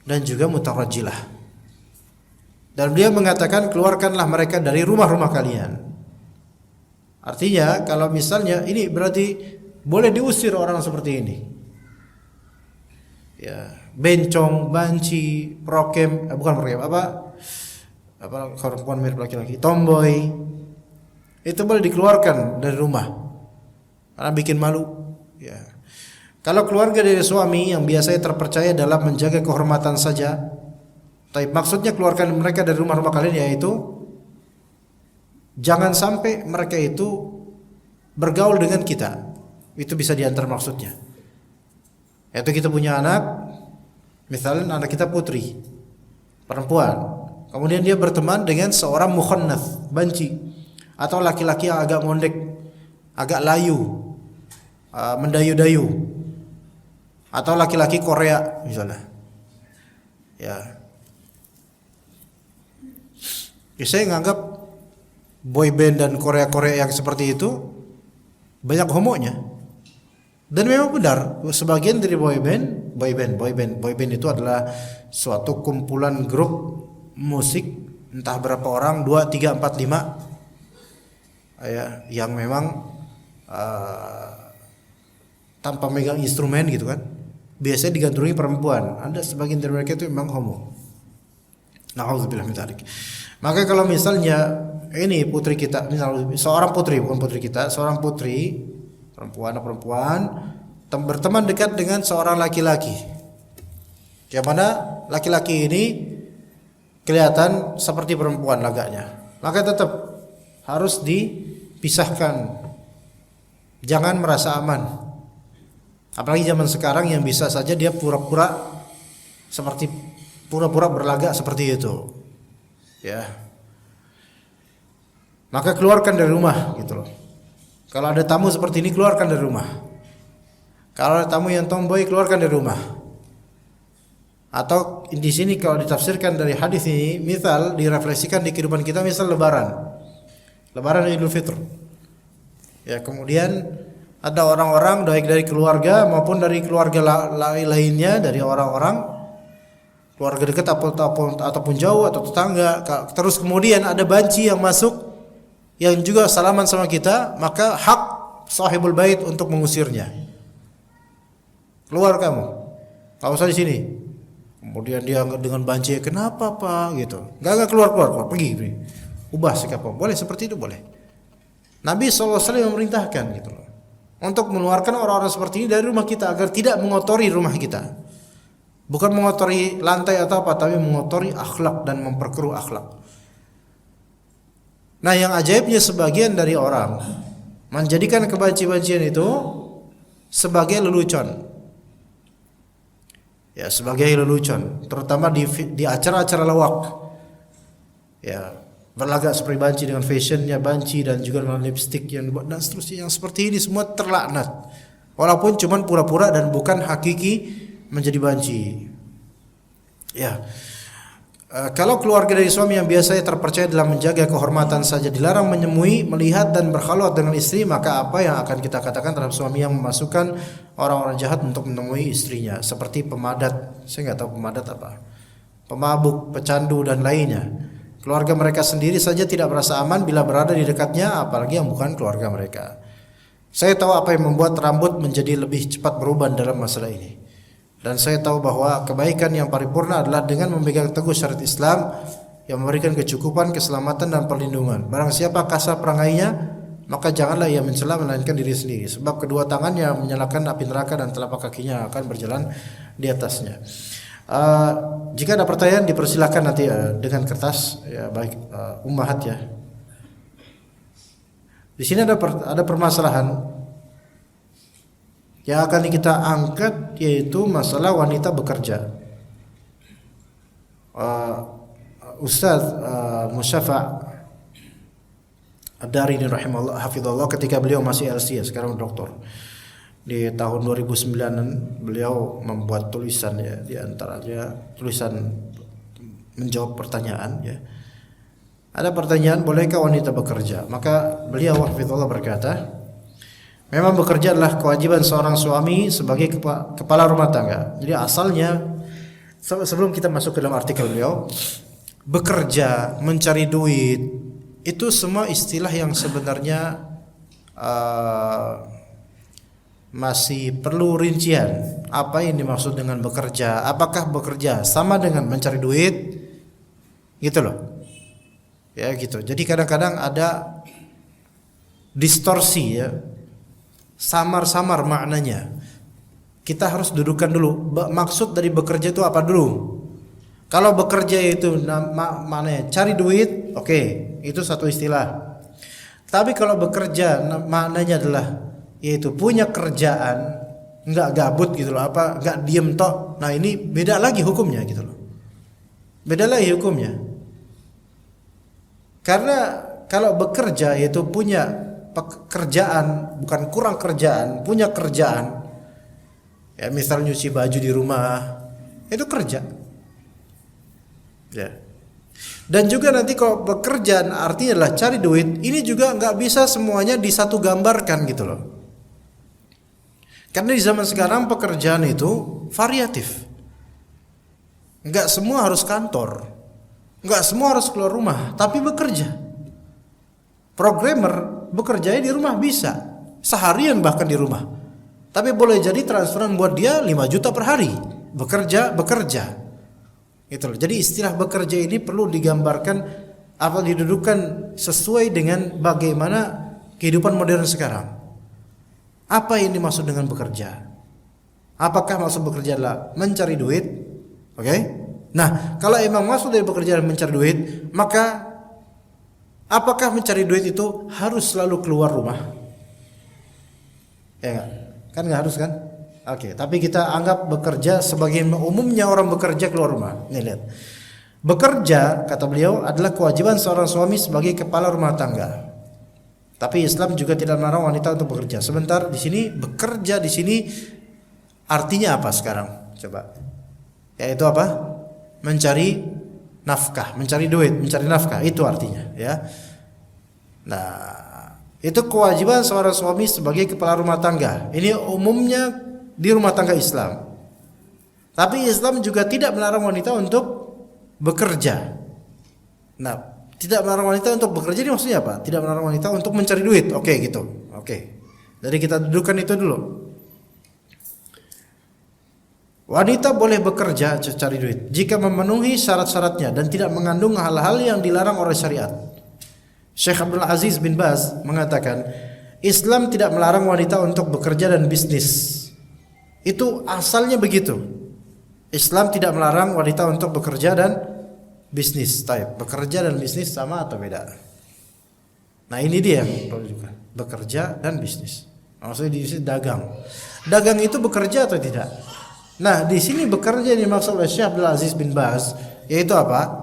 A: dan juga mutarajjilah. Dan beliau mengatakan, keluarkanlah mereka dari rumah-rumah kalian. Artinya kalau misalnya ini berarti boleh diusir orang seperti ini. Ya, bencong, banci, bukan prokem, apa perempuan mirip laki-laki, tomboy. Itu boleh dikeluarkan dari rumah karena bikin malu, ya. Kalau keluarga dari suami yang biasanya terpercaya dalam menjaga kehormatan saja, tapi maksudnya keluarkan mereka dari rumah-rumah kalian, yaitu jangan sampai mereka itu bergaul dengan kita. Itu bisa diantar maksudnya. Yaitu kita punya anak, misalnya anak kita putri, perempuan, kemudian dia berteman dengan seorang mukhannats, banci, atau laki-laki yang agak mondek, agak layu, mendayu-dayu, atau laki-laki Korea misalnya, ya. Saya nganggap boyband dan Korea-Korea yang seperti itu banyak homonya. Dan memang benar, sebagian dari boyband itu adalah suatu kumpulan grup musik, entah berapa orang, 2, 3, 4, 5, ya, yang memang tanpa megang instrumen, gitu kan. Biasanya digandrungi perempuan. Ada sebagian dari mereka itu memang homo. Na'udzubillah min dzalik. Maka kalau misalnya ini putri kita, misalnya seorang putri, bukan putri kita, seorang putri, perempuan berteman dekat dengan seorang laki-laki, yang mana laki-laki ini kelihatan seperti perempuan lagaknya, maka tetap harus dipisahkan. Jangan merasa aman. Apalagi zaman sekarang yang bisa saja dia pura-pura berlagak seperti itu, ya. Maka keluarkan dari rumah, gitu loh. Kalau ada tamu seperti ini, keluarkan dari rumah. Kalau ada tamu yang tomboy, keluarkan dari rumah. Atau di sini kalau ditafsirkan dari hadis ini, misal direfleksikan di kehidupan kita, misal Lebaran Idul Fitr, ya, kemudian ada orang-orang baik dari keluarga maupun dari keluarga lainnya, dari orang-orang keluarga dekat ataupun jauh atau tetangga. Terus kemudian ada banci yang masuk yang juga salaman sama kita, maka hak sahibul bait untuk mengusirnya. Keluar kamu, nggak usah di sini. Kemudian dia dengan banci, kenapa Pak, gitu. Nggak keluar, pergi. Ubah sikap. Boleh seperti itu, boleh. Nabi SAW memerintahkan, gitu loh, untuk mengeluarkan orang-orang seperti ini dari rumah kita agar tidak mengotori rumah kita. Bukan mengotori lantai atau apa, tapi mengotori akhlak dan memperkeruh akhlak. Nah, yang ajaibnya sebagian dari orang menjadikan kebanci-bancian itu sebagai lelucon. Ya, sebagai lelucon, terutama di acara-acara lawak. Ya, berlagak seperti banci dengan fashionnya banci dan juga dengan lipstick yang dan seterusnya, yang seperti ini semua terlaknat. Walaupun cuman pura-pura dan bukan hakiki menjadi banci. Ya. Kalau keluarga dari suami yang biasanya terpercaya dalam menjaga kehormatan saja dilarang menemui, melihat dan berkhaluat dengan istri, maka apa yang akan kita katakan terhadap suami yang memasukkan orang-orang jahat untuk menemui istrinya, seperti pemadat, saya nggak tahu pemadat apa, pemabuk, pecandu dan lainnya. Keluarga mereka sendiri saja tidak merasa aman bila berada di dekatnya, apalagi yang bukan keluarga mereka. Saya tahu apa yang membuat rambut menjadi lebih cepat berubah dalam masalah ini. Dan saya tahu bahwa kebaikan yang paripurna adalah dengan memegang teguh syariat Islam yang memberikan kecukupan, keselamatan dan perlindungan. Barang siapa kasar perangainya, maka janganlah ia mencela melainkan diri sendiri. Sebab kedua tangannya menyalakan api neraka dan telapak kakinya akan berjalan di atasnya. Jika ada pertanyaan dipersilakan nanti dengan kertas, ya baik ummahat ya. Di sini ada permasalahan yang akan kita angkat, yaitu masalah wanita bekerja. Ustaz Musyafa' Ad-Darini rahimahullah hafizallah, ketika beliau masih LC ya, sekarang doktor, di tahun 2009 beliau membuat tulisan ya, di antaranya tulisan menjawab pertanyaan ya. Ada pertanyaan, bolehkah wanita bekerja? Maka beliau hafizallah berkata, memang bekerja adalah kewajiban seorang suami sebagai kepala rumah tangga. Jadi asalnya, sebelum kita masuk ke dalam artikel beliau, bekerja, mencari duit, itu semua istilah yang sebenarnya masih perlu rincian. Apa yang dimaksud dengan bekerja? Apakah bekerja sama dengan mencari duit? Gitu loh. Ya gitu. Jadi kadang-kadang ada distorsi ya. Samar-samar maknanya. Kita harus dudukkan dulu maksud dari bekerja itu apa dulu. Kalau bekerja itu maknanya cari duit, oke, itu satu istilah. Tapi kalau bekerja maknanya adalah yaitu punya kerjaan, enggak gabut gitu loh, apa enggak diem tok. Nah, ini beda lagi hukumnya gitu loh. Beda lagi hukumnya. Karena kalau bekerja yaitu punya pekerjaan, bukan kurang kerjaan, punya kerjaan. Ya, misal nyuci baju di rumah, itu kerja. Ya. Dan juga nanti kalau bekerjaan artinya adalah cari duit, ini juga nggak bisa semuanya disatu gambarkan gitu loh. Karena di zaman sekarang pekerjaan itu variatif. Nggak semua harus kantor, nggak semua harus keluar rumah, tapi bekerja. Programmer bekerja di rumah bisa, seharian bahkan di rumah. Tapi boleh jadi transferan buat dia 5 juta per hari. Bekerja. Gitu loh. Jadi istilah bekerja ini perlu digambarkan atau didudukan sesuai dengan bagaimana kehidupan modern sekarang. Apa yang dimaksud dengan bekerja? Apakah maksud bekerja adalah mencari duit? Oke? Nah, kalau emang maksud dari bekerja adalah mencari duit, maka apakah mencari duit itu harus selalu keluar rumah? Ya enggak? Kan enggak harus kan? Oke, tapi kita anggap bekerja sebagai umumnya orang bekerja keluar rumah. Nih lihat. Bekerja, kata beliau, adalah kewajiban seorang suami sebagai kepala rumah tangga. Tapi Islam juga tidak melarang wanita untuk bekerja. Sebentar, di sini bekerja di sini artinya apa sekarang? Coba. Yaitu apa? Mencari nafkah, mencari duit, mencari nafkah, itu artinya ya. Nah, itu kewajiban seorang suami sebagai kepala rumah tangga. Ini umumnya di rumah tangga Islam. Tapi Islam juga tidak melarang wanita untuk bekerja. Nah, tidak melarang wanita untuk bekerja ini maksudnya apa? Tidak melarang wanita untuk mencari duit. Oke, gitu. Oke. Jadi kita dudukan itu dulu. Wanita boleh bekerja cari duit jika memenuhi syarat-syaratnya dan tidak mengandung hal-hal yang dilarang oleh syariat. Syekh Abdul Aziz bin Baz mengatakan, Islam tidak melarang wanita untuk bekerja dan bisnis. Itu asalnya begitu. Islam tidak melarang wanita untuk bekerja dan bisnis. Bekerja dan bisnis sama atau beda? Nah, ini dia juga. Bekerja dan bisnis. Maksudnya di sini dagang. Dagang itu bekerja atau tidak? Nah, di sini bekerja yang dimaksud oleh Syekh Abdul Aziz bin Baz yaitu apa?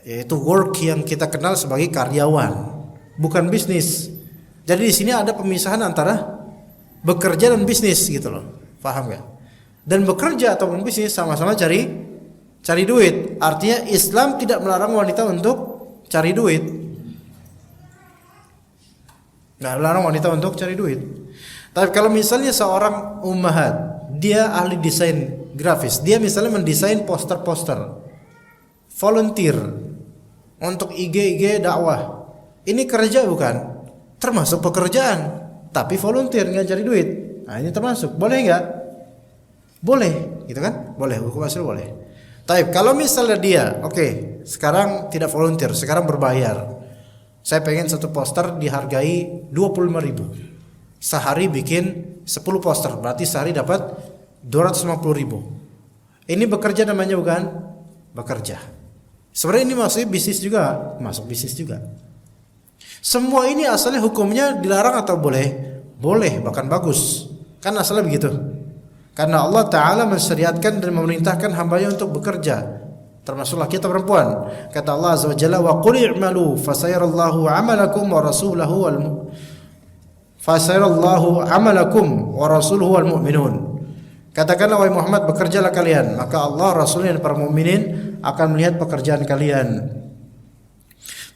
A: Yaitu work yang kita kenal sebagai karyawan, bukan bisnis. Jadi di sini ada pemisahan antara bekerja dan bisnis gitu loh. Paham gak? Dan bekerja ataupun bisnis sama-sama cari cari duit. Artinya Islam tidak melarang wanita untuk cari duit. Nggak melarang wanita untuk cari duit. Tapi kalau misalnya seorang ummahat, dia ahli desain grafis, dia misalnya mendesain poster-poster, volunteer untuk IG dakwah, ini kerja bukan? Termasuk pekerjaan, tapi volunteer nggak cari duit. Nah ini termasuk, boleh nggak? Boleh, gitu kan? Boleh, hukum asal boleh. Tapi kalau misalnya dia, oke, sekarang tidak volunteer, sekarang berbayar. Saya pengen satu poster dihargai 25.000. Sehari bikin 10 poster, berarti sehari dapat 250.000. Ini bekerja namanya bukan? Bekerja. Sebenarnya ini maksudnya bisnis juga, masuk bisnis juga. Semua ini asalnya hukumnya dilarang atau boleh? Boleh, bahkan bagus. Kan asalnya begitu. Karena Allah Ta'ala mensyariatkan dan memerintahkan hambanya untuk bekerja, termasuk laki atau perempuan. Kata Allah Azza wa Jalla, wa qul i'malu fasayarallahu 'amalakum wa rasuluhu wal mu'minun. Katakanlah wahai Muhammad, bekerjalah kalian, maka Allah, Rasulnya dan para mukminin akan melihat pekerjaan kalian.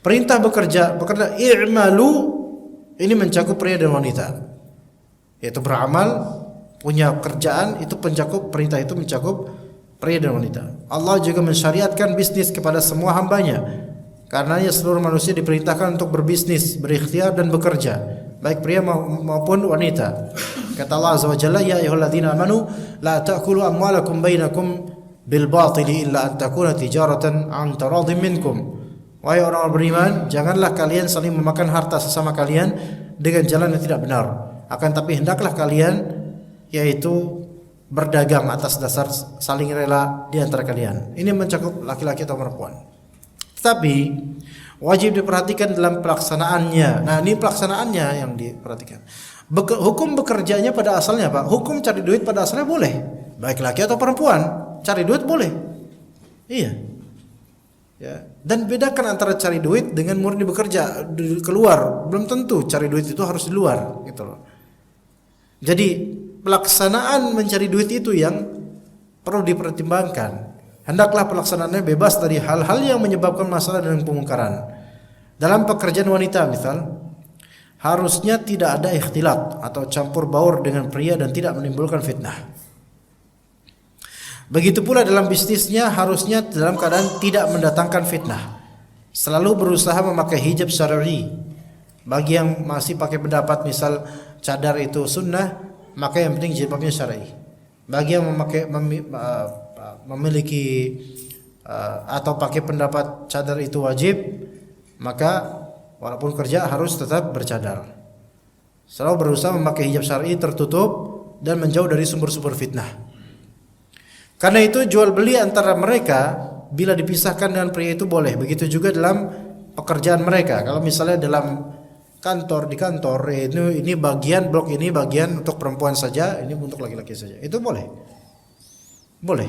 A: Perintah bekerja i'malu ini mencakup pria dan wanita. Yaitu beramal, punya kerjaan, itu mencakup, perintah itu mencakup pria dan wanita. Allah juga mensyariatkan bisnis kepada semua hambanya. Karenanya seluruh manusia diperintahkan untuk berbisnis, berikhtiar dan bekerja, baik pria maupun wanita. Kata Allah Azza wa Jalla, ya ayyuhalladzina amanu la ta'kulu amwalakum bainakum bil batili illa an takuna tijaratan an taradhim minkum. Wahai orang beriman, janganlah kalian saling memakan harta sesama kalian dengan jalan yang tidak benar. Akan tapi hendaklah kalian yaitu berdagang atas dasar saling rela di antara kalian. Ini mencakup laki-laki atau perempuan. Tetapi wajib diperhatikan dalam pelaksanaannya. Nah, ini pelaksanaannya yang diperhatikan. Hukum bekerjanya pada asalnya Pak, hukum cari duit pada asalnya boleh, baik laki atau perempuan, cari duit boleh. Iya. Ya. Dan bedakan antara cari duit dengan murni bekerja keluar. Belum tentu cari duit itu harus di luar, gitu loh. Jadi pelaksanaan mencari duit itu yang perlu dipertimbangkan. Hendaklah pelaksanaannya bebas dari hal-hal yang menyebabkan masalah dan kemungkaran. Dalam pekerjaan wanita misal, harusnya tidak ada ikhtilat atau campur baur dengan pria dan tidak menimbulkan fitnah. Begitu pula dalam bisnisnya harusnya dalam keadaan tidak mendatangkan fitnah. Selalu berusaha memakai hijab syar'i. Bagi yang masih pakai pendapat misal cadar itu sunnah, maka yang penting jilbabnya syar'i. Bagi yang memiliki atau pakai pendapat cadar itu wajib, maka walaupun kerja harus tetap bercadar. Selalu berusaha memakai hijab syar'i tertutup dan menjauh dari sumber-sumber fitnah. Karena itu jual beli antara mereka bila dipisahkan dengan pria itu boleh. Begitu juga dalam pekerjaan mereka. Kalau misalnya dalam kantor, di kantor ini bagian blok ini bagian untuk perempuan saja, ini untuk laki-laki saja. Itu boleh. Boleh.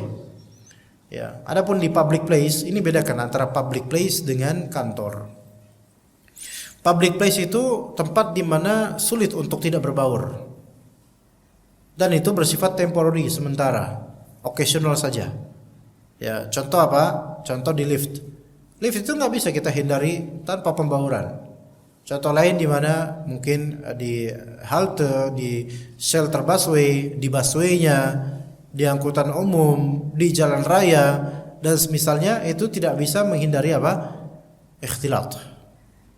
A: Ya, adapun di public place ini bedakan antara public place dengan kantor. Public place itu tempat di mana sulit untuk tidak berbaur. Dan itu bersifat temporary, sementara, occasional saja. Ya, contoh apa? Contoh di lift. Lift itu nggak bisa kita hindari tanpa pembauran. Contoh lain di mana mungkin di halte, di shelter busway, di busway-nya, di angkutan umum, di jalan raya dan semisalnya itu tidak bisa menghindari apa? Ikhtilat.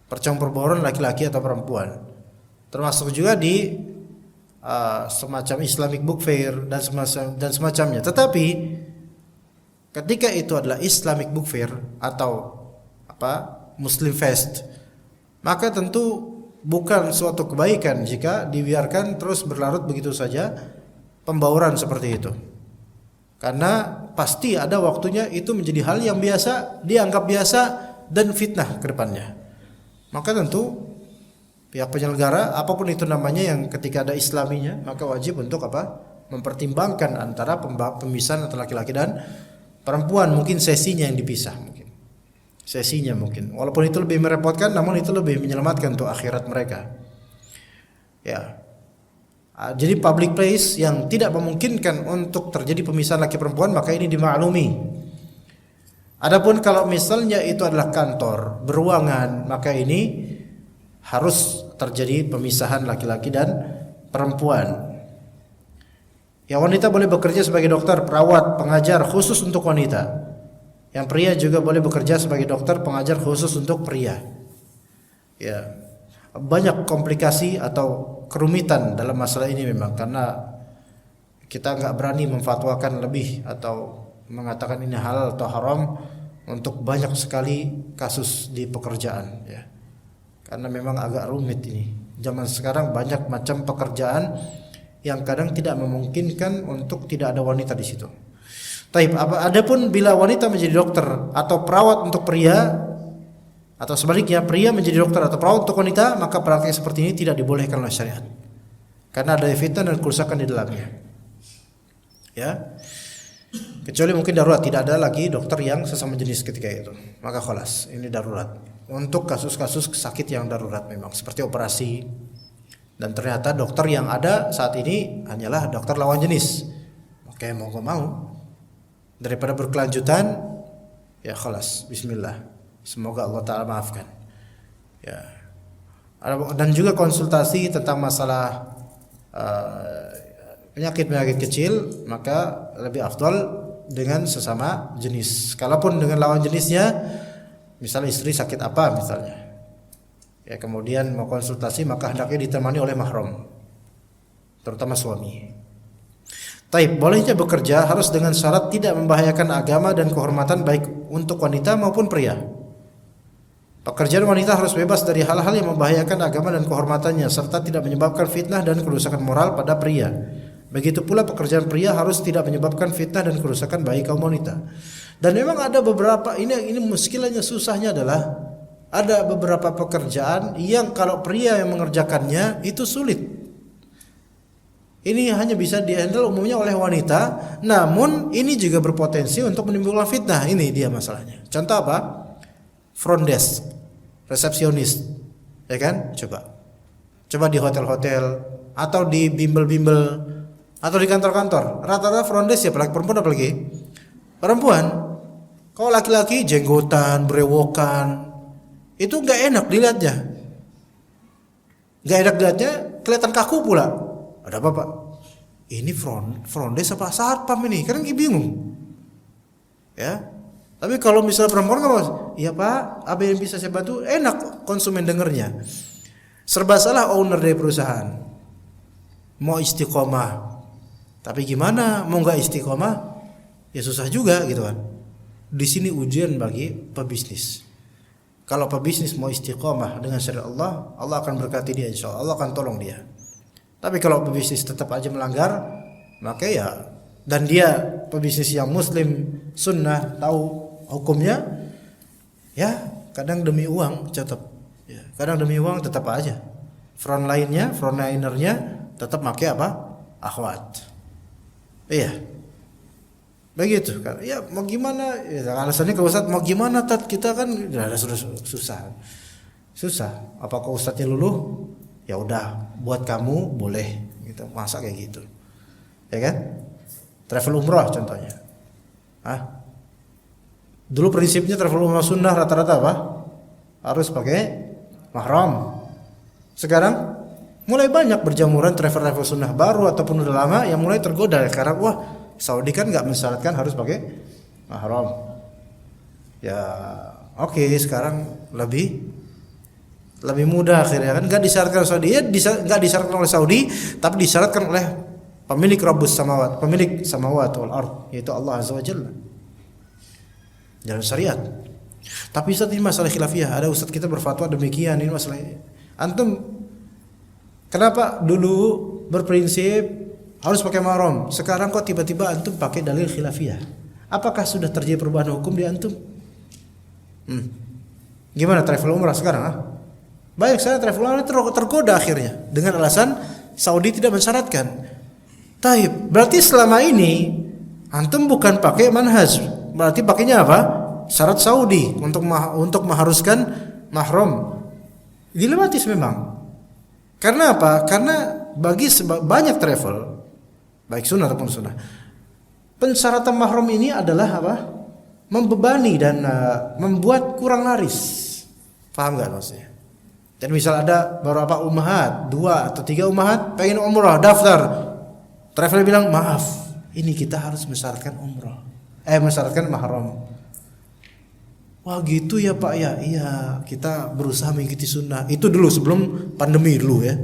A: Percampur bauran laki-laki atau perempuan. Termasuk juga di semacam Islamic Book Fair dan semacamnya. Tetapi ketika itu adalah Islamic Book Fair atau Muslim Fest, maka tentu bukan suatu kebaikan jika dibiarkan terus berlarut begitu saja pembauran seperti itu. Karena pasti ada waktunya itu menjadi hal yang biasa, dianggap biasa dan fitnah ke depannya. Maka tentu pihak penyelenggara apapun itu namanya yang ketika ada islaminya, maka wajib untuk mempertimbangkan antara pemisahan antara laki-laki dan perempuan, mungkin sesinya yang dipisah mungkin. Sesinya mungkin. Walaupun itu lebih merepotkan, namun itu lebih menyelamatkan untuk akhirat mereka. Ya. Jadi public place yang tidak memungkinkan untuk terjadi pemisahan laki perempuan, maka ini dimaklumi. Adapun kalau misalnya itu adalah kantor, beruangan, maka ini harus terjadi pemisahan laki-laki dan perempuan. Yang wanita boleh bekerja sebagai dokter, perawat, pengajar khusus untuk wanita. Yang pria juga boleh bekerja sebagai dokter, pengajar khusus untuk pria. Ya, banyak komplikasi atau kerumitan dalam masalah ini memang, karena kita nggak berani memfatwakan lebih atau mengatakan ini halal atau haram untuk banyak sekali kasus di pekerjaan, ya. Karena memang agak rumit ini. Zaman sekarang banyak macam pekerjaan yang kadang tidak memungkinkan untuk tidak ada wanita di situ. Taib, adapun bila wanita menjadi dokter atau perawat untuk pria, atau sebaliknya pria menjadi dokter atau perawat untuk wanita, maka praktik seperti ini tidak dibolehkan oleh syariat. Karena ada fitnah dan kerusakan di dalamnya. Ya. Kecuali mungkin darurat, tidak ada lagi dokter yang sesama jenis ketika itu, maka kholas, ini darurat. Untuk kasus-kasus sakit yang darurat memang seperti operasi, dan ternyata dokter yang ada saat ini hanyalah dokter lawan jenis, oke, mau gak mau, daripada berkelanjutan, ya kholas, bismillah, semoga Allah Ta'ala maafkan, ya. Dan juga konsultasi tentang masalah penyakit-penyakit kecil, maka lebih afdal dengan sesama jenis. Kalaupun dengan lawan jenisnya, misalnya istri sakit apa misalnya, ya, kemudian mau konsultasi, maka hendaknya ditemani oleh mahram, terutama suami. Taib, bolehnya bekerja harus dengan syarat tidak membahayakan agama dan kehormatan baik untuk wanita maupun pria. Pekerjaan wanita harus bebas dari hal-hal yang membahayakan agama dan kehormatannya, serta tidak menyebabkan fitnah dan kerusakan moral pada pria. Begitu pula pekerjaan pria harus tidak menyebabkan fitnah dan kerusakan bagi kaum wanita. Dan memang ada beberapa, ini muskilahnya, susahnya adalah ada beberapa pekerjaan yang kalau pria yang mengerjakannya itu sulit. Ini hanya bisa dihandle umumnya oleh wanita, namun ini juga berpotensi untuk menimbulkan fitnah. Ini dia masalahnya. Contoh apa? Front desk, resepsionis, ya kan? Coba di hotel-hotel atau di bimbel-bimbel atau di kantor-kantor, rata-rata front desk ya, perempuan apalagi perempuan. Kalau laki-laki jenggotan, berewokan, itu nggak enak dilihatnya, kelihatan kaku pula. Ada apa pak? Ini front desk apa satpam ini? Kadang bingung, ya. Tapi kalau misalnya perempuan kan, iya pak, apa yang bisa saya bantu? Enak konsumen dengernya. Serba salah owner dari perusahaan, mau istiqomah. Tapi gimana mau nggak istiqomah? Ya susah juga gitu kan. Di sini ujian bagi pebisnis. Kalau pebisnis mau istiqomah dengan syariat Allah, Allah akan berkati dia, insya Allah akan tolong dia. Tapi kalau pebisnis tetap aja melanggar, maka ya, dan dia pebisnis yang muslim sunnah, tahu hukumnya, ya kadang demi uang tetap, ya, kadang demi uang tetap aja. Frontlinernya tetap pakai apa? Akhwat. Iya, begitu kan? Ya mau gimana? Ya, alasannya ke Ustadz mau gimana? Kita kan sudah susah. Apakah Ustadznya luluh? Ya udah, buat kamu boleh, gitu. Masa kayak gitu, ya kan? Travel umrah contohnya. Dulu prinsipnya travel umrah sunnah rata-rata apa? Harus pakai mahram. Sekarang mulai banyak berjamuran travel sunnah baru ataupun udah lama yang mulai tergoda karena wah, Saudi kan nggak mensyaratkan harus pakai mahram. Ya oke, sekarang lebih mudah akhirnya kan, nggak disyaratkan Saudi, ya nggak disyaratkan oleh Saudi, tapi disyaratkan oleh pemilik Rabbus samawat, pemilik samawat wal ard, yaitu Allah Azza wa Jalla. Jalan syariat. Tapi Ustaz, ini masalah khilafiyah. Ada ustaz kita berfatwa demikian, ini masalah antum kenapa dulu berprinsip harus pakai mahram, sekarang kok tiba-tiba antum pakai dalil khilafiyah? Apakah sudah terjadi perubahan hukum di antum? Gimana travel umrah sekarang? Banyak saya travel umrah tergoda akhirnya dengan alasan Saudi tidak mensyaratkan. Taib, berarti selama ini antum bukan pakai manhaj, berarti pakainya apa? Syarat Saudi untuk mengharuskan mahram. Dilematis memang. Karena apa? Karena bagi banyak travel, baik sunnah ataupun sunnah, pensyaratan mahram ini adalah apa? membebani dan membuat kurang laris. Paham nggak maksudnya? Dan misal ada beberapa ummahat, 2 atau 3 ummahat pengen umrah, daftar. Travel bilang, maaf, ini kita harus mensyaratkan umrah. Mensyaratkan mahram. Wah gitu ya Pak ya. Iya, kita berusaha mengikuti sunnah. Itu dulu sebelum pandemi dulu ya.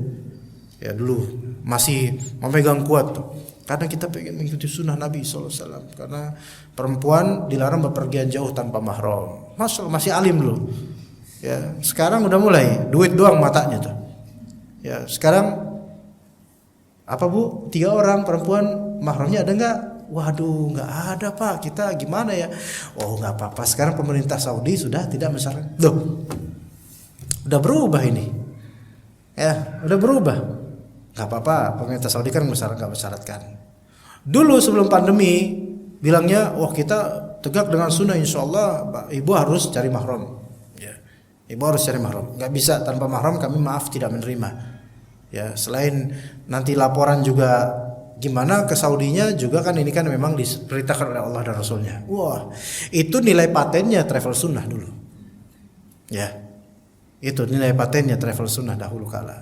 A: Ya dulu masih memegang kuat tuh. Karena kita pengen mengikuti sunnah Nabi SAW. Karena perempuan dilarang bepergian jauh tanpa mahram. Masih alim dulu. Ya, sekarang udah mulai duit doang matanya tuh. Ya, sekarang apa Bu? 3 orang perempuan mahramnya ada nggak? Waduh, nggak ada Pak. Kita gimana ya? Oh nggak apa-apa. Sekarang pemerintah Saudi sudah tidak mensyaratkan. Loh, udah berubah ini. Ya, udah berubah. Nggak apa-apa. Pemerintah Saudi kan nggak mensyaratkan. Dulu sebelum pandemi bilangnya, wah kita tegak dengan sunnah, insya Allah ibu harus cari mahram. Ibu harus cari mahram. Gak bisa tanpa mahram, kami maaf tidak menerima. Ya, selain nanti laporan juga gimana ke Saudinya juga kan, ini kan memang diperintahkan oleh Allah dan Rasulnya. Wah, itu nilai patennya travel sunnah dulu. Ya, itu nilai patennya travel sunnah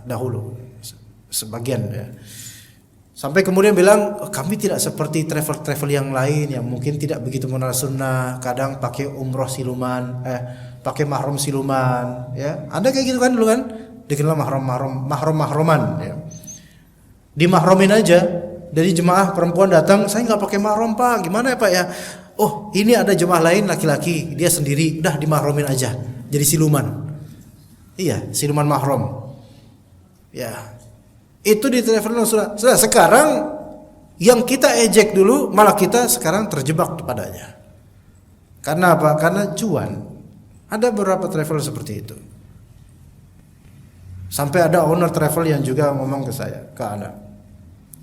A: dahulu sebagian ya. Sampai kemudian bilang, kami tidak seperti travel yang lain yang mungkin tidak begitu mengenal sunnah, kadang pakai umroh siluman, pakai mahram siluman, ya. Ada kayak gitu kan dulu kan? Dikenal mahram-mahroman, ya. Dimahromin aja. Dari jemaah perempuan datang, saya nggak pakai mahram Pak, gimana ya Pak ya? Oh, ini ada jemaah lain laki-laki, dia sendiri, udah dimahromin aja, jadi siluman. Iya, siluman mahram. Ya. Itu di travel sudah. Sekarang yang kita ejek dulu malah kita sekarang terjebak padanya. Karena apa? Karena cuan. Ada beberapa travel seperti itu. Sampai ada owner travel yang juga ngomong ke saya, ke anak.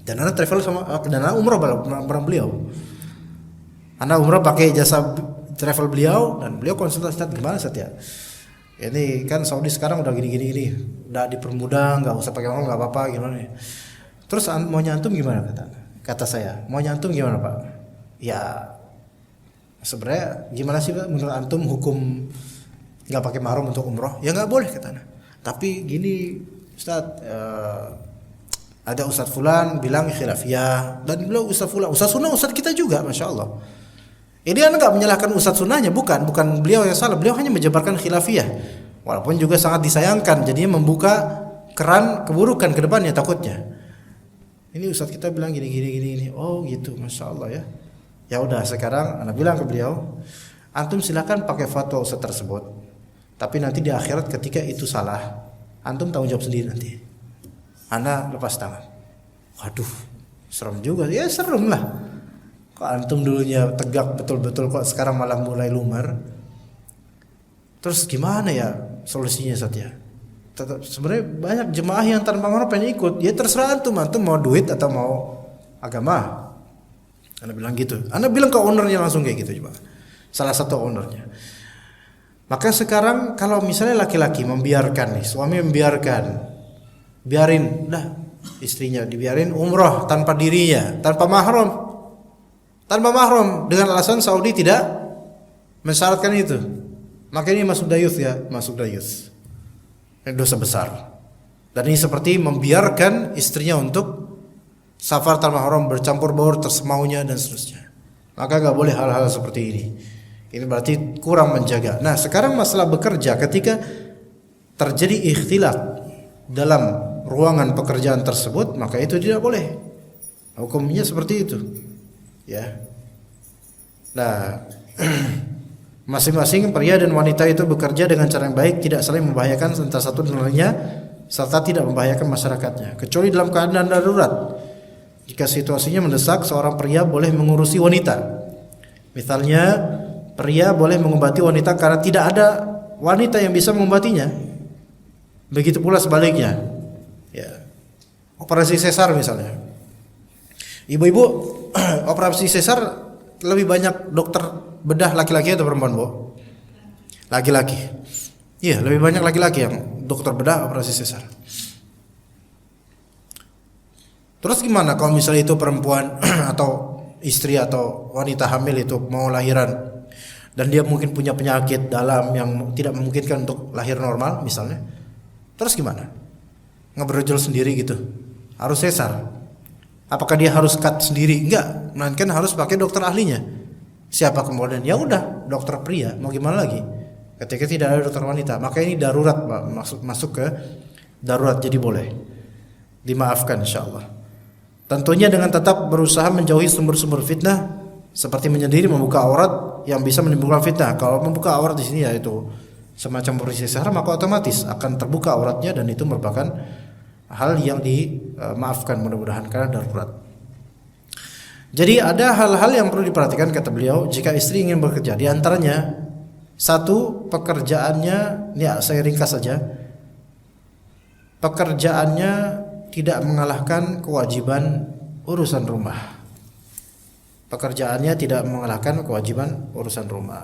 A: Dan anak travel dan anak umrah bareng beliau. Anak umrah pakai jasa travel beliau dan beliau konsultasi, gimana Setia? Ini kan Saudi sekarang udah gini, udah dipermudah, nggak usah pakai mahram, nggak apa-apa, gimana ya? Terus mau nyantum gimana kata saya? Mau nyantum gimana Pak? Ya sebenarnya gimana sih Pak menurut antum hukum nggak pakai mahram untuk umroh? Ya nggak boleh katanya. Tapi gini Ustaz, ada Ustaz Fulan bilang khilafiyah dan bilang Ustaz Fulan, Ustaz Sunnah, Ustaz kita juga, masya Allah. Ini kan nggak menyalahkan Ustaz Sunnahnya, bukan beliau yang salah, beliau hanya menjabarkan khilafiyah. Walaupun juga sangat disayangkan, jadinya membuka keran keburukan ke depannya takutnya. Ini Ustaz kita bilang gini. Oh gitu, masya Allah ya. Ya udah, sekarang anak bilang ke beliau, antum silakan pakai fatwa Ustaz tersebut. Tapi nanti di akhirat ketika itu salah, antum tanggung jawab sendiri nanti. Anak lepas tangan. Waduh, serem juga. Ya serem lah. Kok antum dulunya tegak betul-betul, kok sekarang malah mulai lumar. Terus gimana ya solusinya Satya? Tetap sebenarnya banyak jemaah yang tanpa mahram pengen ikut. Ya terserah antum mau duit atau mau agama. Anda bilang gitu. Anda bilang ke ownernya langsung kayak gitu coba. Salah satu ownernya. Maka sekarang kalau misalnya laki-laki membiarkan nih, suami membiarkan, biarin dah istrinya dibiarin umroh tanpa dirinya, tanpa mahram dengan alasan Saudi tidak mensyaratkan itu, maka ini masuk dayuth ya, ini dosa besar. Dan ini seperti membiarkan istrinya untuk safar tanpa mahram, bercampur baur tersemaunya dan seterusnya. Maka nggak boleh hal-hal seperti ini. Ini berarti kurang menjaga. Nah sekarang masalah bekerja, ketika terjadi ikhtilat dalam ruangan pekerjaan tersebut, maka itu tidak boleh. Hukumnya seperti itu. Ya. Nah, masing-masing pria dan wanita itu bekerja dengan cara yang baik, tidak saling membahayakan antara satu dan lainnya, serta tidak membahayakan masyarakatnya, kecuali dalam keadaan darurat. Jika situasinya mendesak, seorang pria boleh mengurusi wanita. Misalnya, pria boleh mengobati wanita karena tidak ada wanita yang bisa mengobatinya. Begitu pula sebaliknya. Ya. Operasi sesar misalnya. Ibu-ibu, operasi sesar lebih banyak dokter bedah laki-laki atau perempuan, Bu? Laki-laki. Iya, lebih banyak laki-laki yang dokter bedah operasi sesar. Terus gimana kalau misalnya itu perempuan atau istri atau wanita hamil itu mau lahiran dan dia mungkin punya penyakit dalam yang tidak memungkinkan untuk lahir normal misalnya, terus gimana? Ngebrojol sendiri gitu, harus sesar. Apakah dia harus cut sendiri? Enggak, melainkan harus pakai dokter ahlinya. Siapa kemudian? Ya udah, dokter pria, mau gimana lagi? Ketika tidak ada dokter wanita, maka ini darurat, masuk ke darurat, jadi boleh dimaafkan insyaallah. Tentunya dengan tetap berusaha menjauhi sumber-sumber fitnah seperti menyendiri, membuka aurat yang bisa menimbulkan fitnah. Kalau membuka aurat di sini yaitu semacam berisi sihir, maka otomatis akan terbuka auratnya dan itu merupakan hal yang dimaafkan mudah-mudahan karena darurat. Jadi ada hal-hal yang perlu diperhatikan kata beliau jika istri ingin bekerja. Di antaranya satu, pekerjaannya, ya saya ringkas saja. Pekerjaannya tidak mengalahkan kewajiban urusan rumah. Pekerjaannya tidak mengalahkan kewajiban urusan rumah.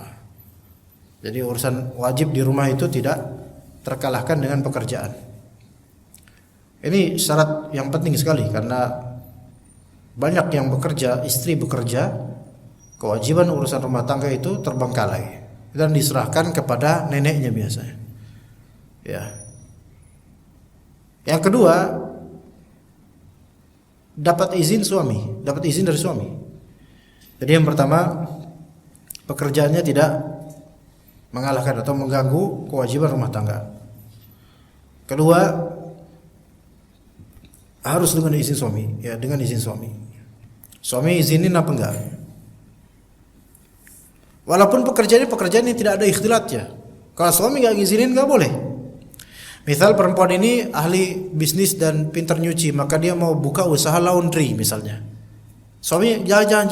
A: Jadi urusan wajib di rumah itu tidak terkalahkan dengan pekerjaan. Ini syarat yang penting sekali karena banyak yang bekerja, istri bekerja, kewajiban urusan rumah tangga itu terbengkalai dan diserahkan kepada neneknya biasanya. Ya. Yang kedua, dapat izin suami, dapat izin dari suami. Jadi yang pertama, pekerjaannya tidak mengalahkan atau mengganggu kewajiban rumah tangga. Kedua, harus dengan izin suami, ya dengan izin suami. Suami izinin apa enggak? Walaupun pekerjaan ini tidak ada ikhtilatnya. Kalau suami enggak ngizinin enggak boleh. Misal perempuan ini ahli bisnis dan pintar nyuci, maka dia mau buka usaha laundry misalnya. Suami jangan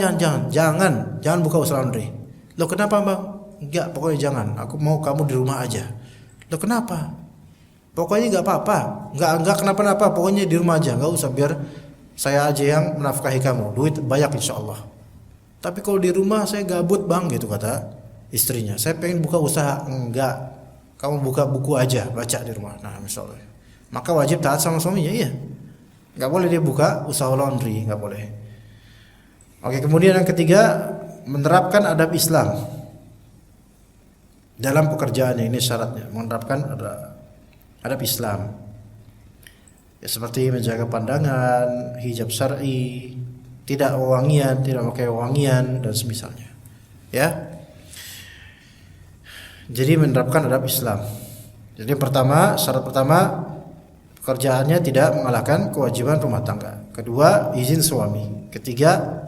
A: buka usaha laundry. Loh kenapa bang? Enggak, pokoknya jangan. Aku mau kamu di rumah aja. Loh kenapa? Pokoknya enggak apa-apa. Enggak kenapa-napa, pokoknya di rumah aja. Enggak usah, biar saya aja yang menafkahi kamu. Duit banyak insyaallah. Tapi kalau di rumah saya gabut bang, gitu kata istrinya. Saya pengen buka usaha. Enggak. Kamu buka buku aja, baca di rumah. Nah, misalnya. Maka wajib taat sama suaminya, iya. Enggak boleh dia buka usaha laundry, enggak boleh. Oke, kemudian yang ketiga, menerapkan adab Islam dalam pekerjaannya. Ini syaratnya, menerapkan adab Islam. Ya, seperti menjaga pandangan, hijab syar'i, tidak wangian, tidak pakai wangian dan semisalnya. Ya. Jadi menerapkan adab Islam. Jadi pertama, syarat pertama, pekerjaannya tidak mengalahkan kewajiban rumah tangga. Kedua, izin suami. Ketiga,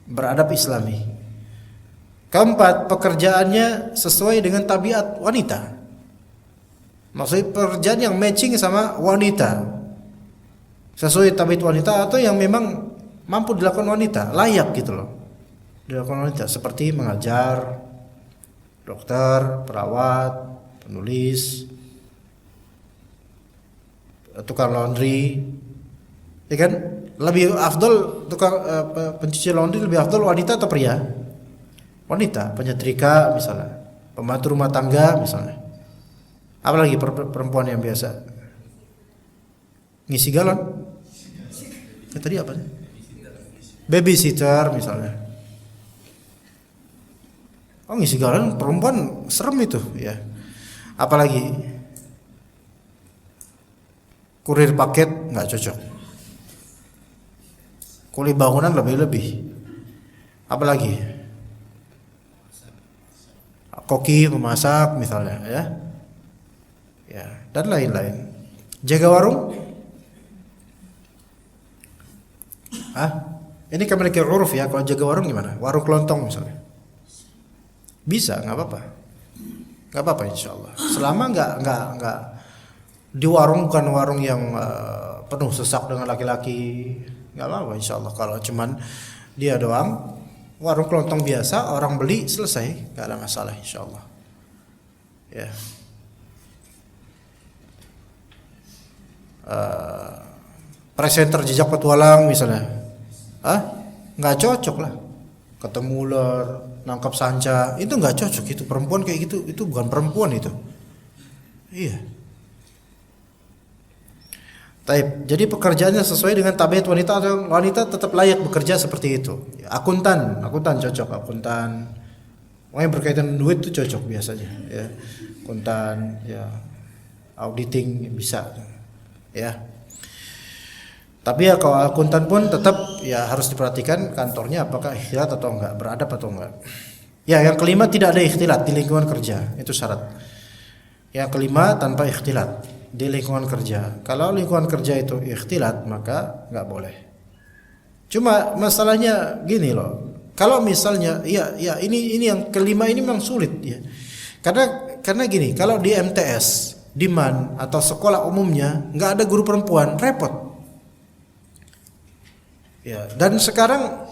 A: beradab Islami. Keempat, pekerjaannya sesuai dengan tabiat wanita. Maksudnya pekerjaan yang matching sama wanita, sesuai tabiat wanita, atau yang memang mampu dilakukan wanita, layak gitu loh dilakukan wanita, seperti mengajar, dokter, perawat, penulis, tukang laundry, ya kan? Lebih afdol tukang pencuci laundry lebih afdol wanita atau pria? Wanita. Penyetrika misalnya, pembantu rumah tangga misalnya. Apalagi perempuan yang biasa ngisi galon. Tadi apa? Babysitter misalnya. Oh, ngisi galon perempuan serem itu ya. Apalagi kurir paket nggak cocok. Kuli bangunan lebih-lebih. Apalagi koki, memasak misalnya ya. Ya, dan lain-lain. Jaga warung? Ini kembali ke uruf ya. Kalau jaga warung gimana? Warung kelontong misalnya. Bisa, nggak apa-apa. Nggak apa-apa insyaallah. Selama nggak di warung, bukan warung yang penuh sesak dengan laki-laki, nggak apa-apa insyaallah. Kalau cuman dia doang, warung kelontong biasa, orang beli selesai, nggak ada masalah insyaallah. Ya. Presenter jejak petualang misalnya, nggak cocok lah. Ketemu ular, nangkap sanca, itu nggak cocok. Itu perempuan kayak gitu, itu bukan perempuan itu. Iya. Taib. Jadi pekerjaannya sesuai dengan tabiat wanita, atau wanita tetap layak bekerja seperti itu. Akuntan cocok, akuntan Pokoknya berkaitan dengan duit itu cocok biasanya ya. Akuntan ya, auditing bisa ya. Tapi ya kalau akuntan pun tetap ya harus diperhatikan kantornya apakah ikhtilat atau enggak, beradab atau enggak. Ya, yang kelima tidak ada ikhtilat di lingkungan kerja, itu syarat. Yang kelima tanpa ikhtilat di lingkungan kerja. Kalau lingkungan kerja itu ikhtilat maka enggak boleh. Cuma masalahnya gini loh. Kalau misalnya ya ini yang kelima ini memang sulit ya. Karena gini, kalau di MTS, di MAN atau sekolah umumnya enggak ada guru perempuan, repot. Ya, dan sekarang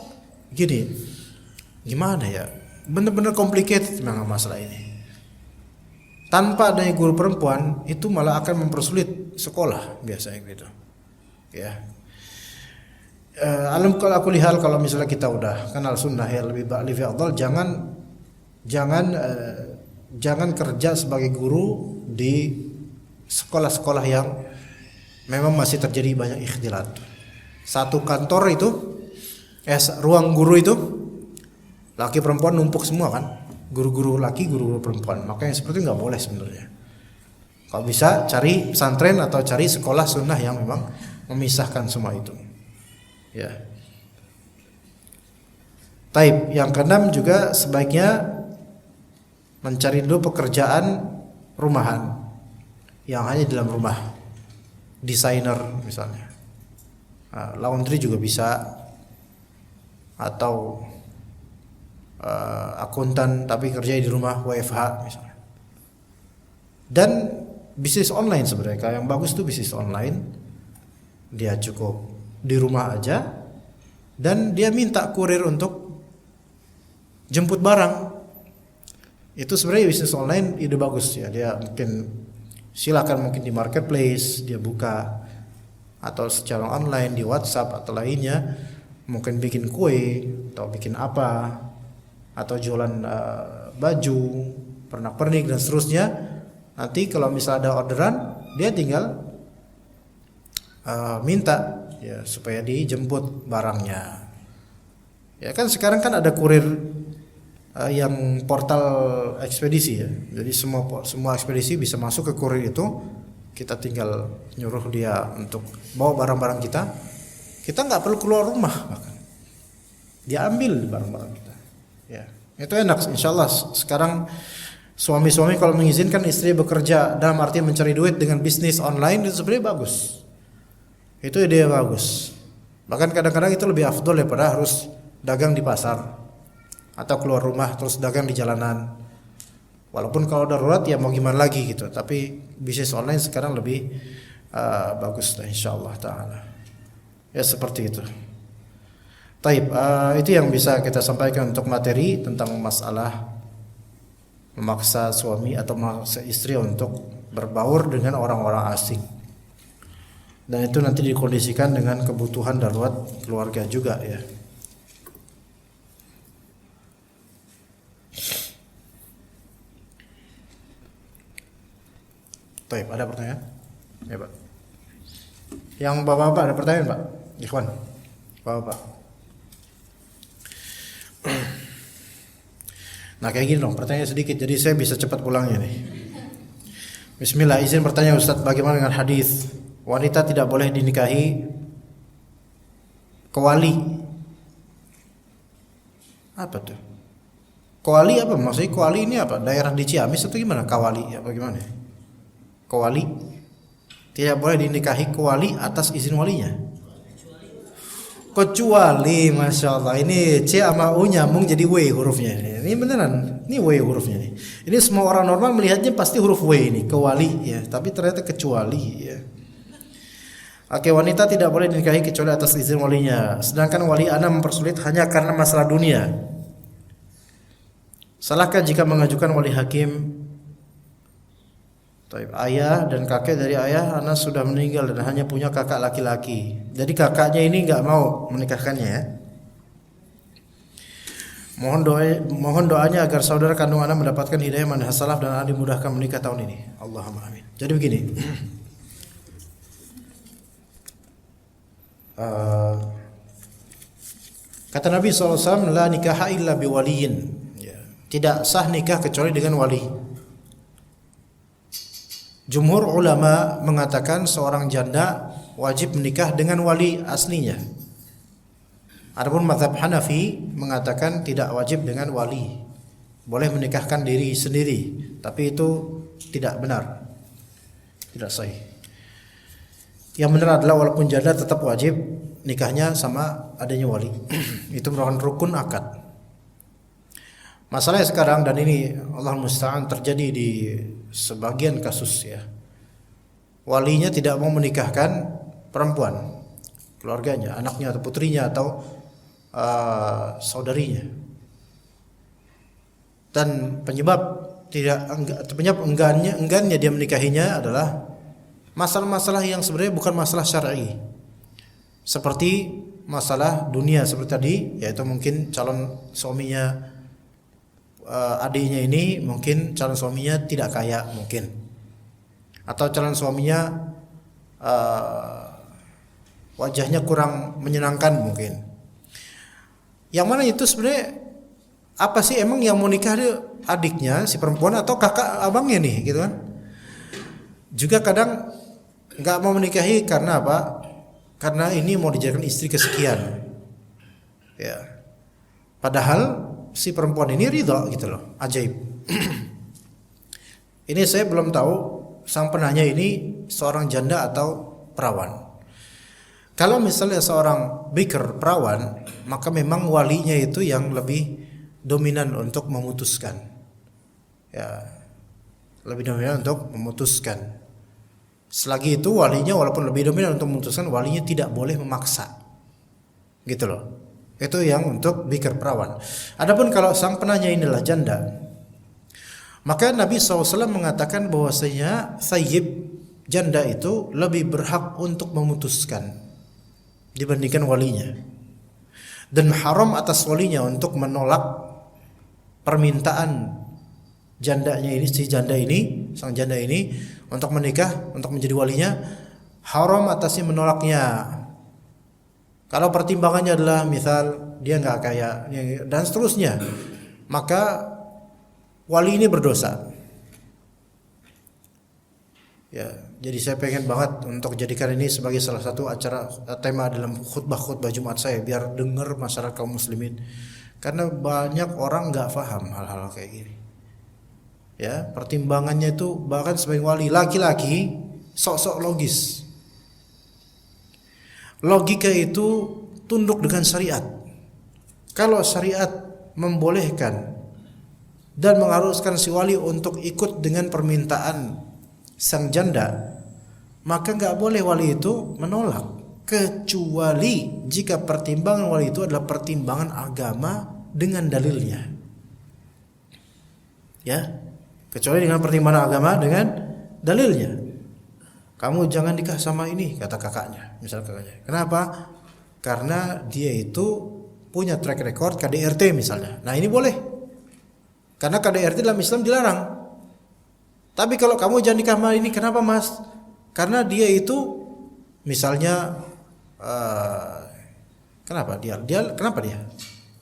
A: gini, gimana ya? Benar-benar complicated memang masalah ini. Tanpa adanya guru perempuan itu malah akan mempersulit sekolah biasanya gitu. Ya. Alam kalau aku lihat kalau misalnya kita udah kenal sunnah ya lebih afdal jangan kerja sebagai guru di sekolah-sekolah yang memang masih terjadi banyak ikhtilat. Satu kantor itu ruang guru itu laki perempuan numpuk semua kan, guru-guru laki, guru-guru perempuan. Makanya seperti itu nggak boleh sebenarnya. Kalau bisa cari pesantren atau cari sekolah sunnah yang memang memisahkan semua itu. Ya. Taib. Yang keenam juga sebaiknya mencari dulu pekerjaan rumahan yang hanya di dalam rumah, desainer misalnya. Laundry juga bisa, atau akuntan tapi kerja di rumah, WFH misalnya. Dan bisnis online sebenarnya yang bagus tuh bisnis online. Dia cukup di rumah aja dan dia minta kurir untuk jemput barang. Itu sebenarnya bisnis online ide bagus ya. Dia mungkin di marketplace dia buka, atau secara online di WhatsApp atau lainnya, mungkin bikin kue atau bikin apa, atau jualan baju, pernak-pernik dan seterusnya. Nanti kalau misalnya ada orderan, dia tinggal minta ya supaya dijemput barangnya. Ya kan sekarang kan ada kurir yang portal ekspedisi ya. Jadi semua ekspedisi bisa masuk ke kurir itu. Kita tinggal nyuruh dia untuk bawa barang-barang kita. Kita nggak perlu keluar rumah bahkan. Dia ambil barang-barang kita. Ya, itu enak. Insyaallah sekarang suami-suami kalau mengizinkan istri bekerja dalam arti mencari duit dengan bisnis online itu sebenarnya bagus. Itu ide bagus. Bahkan kadang-kadang itu lebih afdol daripada harus dagang di pasar atau keluar rumah terus dagang di jalanan. Walaupun kalau darurat ya mau gimana lagi gitu, tapi bisnis online sekarang lebih bagus insyaallah taala. Ya seperti itu. Taib, itu yang bisa kita sampaikan untuk materi tentang masalah memaksa suami atau memaksa istri untuk berbaur dengan orang-orang asing. Dan itu nanti dikondisikan dengan kebutuhan darurat keluarga juga ya. Baik, ada pertanyaan? Ya, Pak. Yang Bapak-bapak ada pertanyaan, Pak? Ikhwan. Bapak-bapak. Nah, kayak gini dong, pertanyaan sedikit jadi saya bisa cepat pulangnya nih. Bismillah, izin bertanya Ustaz, bagaimana dengan hadis wanita tidak boleh dinikahi kewali? Apa tuh? Kewali apa? Maksudnya kewali ini apa? Daerah di Ciamis atau gimana? Kawali apa gimana? Kewali tidak boleh dinikahi kewali atas izin walinya. Kecuali, masya Allah, ini C sama U nyambung jadi W hurufnya. Ini beneran, ini W hurufnya nih. Ini semua orang normal melihatnya pasti huruf W ini, kewali ya. Tapi ternyata kecuali ya. Oke, wanita tidak boleh dinikahi kecuali atas izin walinya. Sedangkan wali anak mempersulit hanya karena masalah dunia. Salahkah jika mengajukan wali hakim? Ayah dan kakek dari ayah anak sudah meninggal dan hanya punya kakak laki-laki. Jadi kakaknya ini nggak mau menikahkannya ya. Mohon doanya agar saudara kandung anak mendapatkan hidayah manhaj salaf dan anak dimudahkan menikah tahun ini. Allahumma amin. Jadi begini. Kata Nabi SAW, la nikaha illa biwaliyin. Ya. Tidak sah nikah kecuali dengan wali. Jumhur ulama mengatakan seorang janda wajib menikah dengan wali aslinya. Adapun mazhab Hanafi mengatakan tidak wajib dengan wali. Boleh menikahkan diri sendiri, tapi itu tidak benar. Tidak sahih. Yang benar adalah walaupun janda tetap wajib nikahnya sama adanya wali. Itu merupakan rukun akad. Masalahnya sekarang, dan ini Allah musta'an terjadi di sebagian kasus ya, walinya tidak mau menikahkan perempuan, keluarganya, anaknya atau putrinya atau saudarinya. Dan penyebab enggannya dia menikahinya adalah masalah-masalah yang sebenarnya bukan masalah syar'i. Seperti masalah dunia seperti tadi, yaitu mungkin calon suaminya, adiknya ini mungkin calon suaminya tidak kaya mungkin, atau calon suaminya wajahnya kurang menyenangkan mungkin. Yang mana itu sebenarnya apa sih, emang yang mau nikah adiknya si perempuan atau kakak abangnya nih gitu kan. Juga kadang nggak mau menikahi karena apa? Karena ini mau dijadikan istri kesekian ya, padahal si perempuan ini ridha gitu loh. Ajaib. Ini saya belum tahu sang penanya ini seorang janda atau perawan. Kalau misalnya seorang bikr, perawan, maka memang walinya itu yang lebih dominan untuk memutuskan. Ya, lebih dominan untuk memutuskan. Selagi itu walinya walaupun lebih dominan untuk memutuskan, walinya tidak boleh memaksa. Gitu loh. Itu yang untuk bikr, perawan. Adapun kalau sang penanya inilah janda, maka Nabi SAW mengatakan bahwasanya thayyib, janda itu lebih berhak untuk memutuskan dibandingkan walinya. Dan haram atas walinya untuk menolak permintaan jandanya ini, si janda ini, sang janda ini untuk menikah, untuk menjadi walinya. Haram atasnya menolaknya. Kalau pertimbangannya adalah misal dia nggak kaya dan seterusnya, maka wali ini berdosa. Ya, jadi saya pengen banget untuk jadikan ini sebagai salah satu acara tema dalam khutbah Jumat saya, biar dengar masyarakat kaum muslimin, karena banyak orang nggak paham hal-hal kayak gini. Ya, pertimbangannya itu bahkan sebagai wali laki-laki sok-sok logis. Logika itu tunduk dengan syariat. Kalau syariat membolehkan dan mengharuskan si wali untuk ikut dengan permintaan sang janda, maka nggak boleh wali itu menolak, kecuali jika pertimbangan wali itu adalah pertimbangan agama dengan dalilnya. Ya, kecuali dengan pertimbangan agama dengan dalilnya. Kamu jangan nikah sama ini, kata kakaknya, misal kakaknya. Kenapa? Karena dia itu punya track record KDRT misalnya. Nah ini boleh, karena KDRT dalam Islam dilarang. Tapi kalau kamu jangan nikah sama ini, kenapa mas? Karena dia itu misalnya kenapa dia kenapa dia?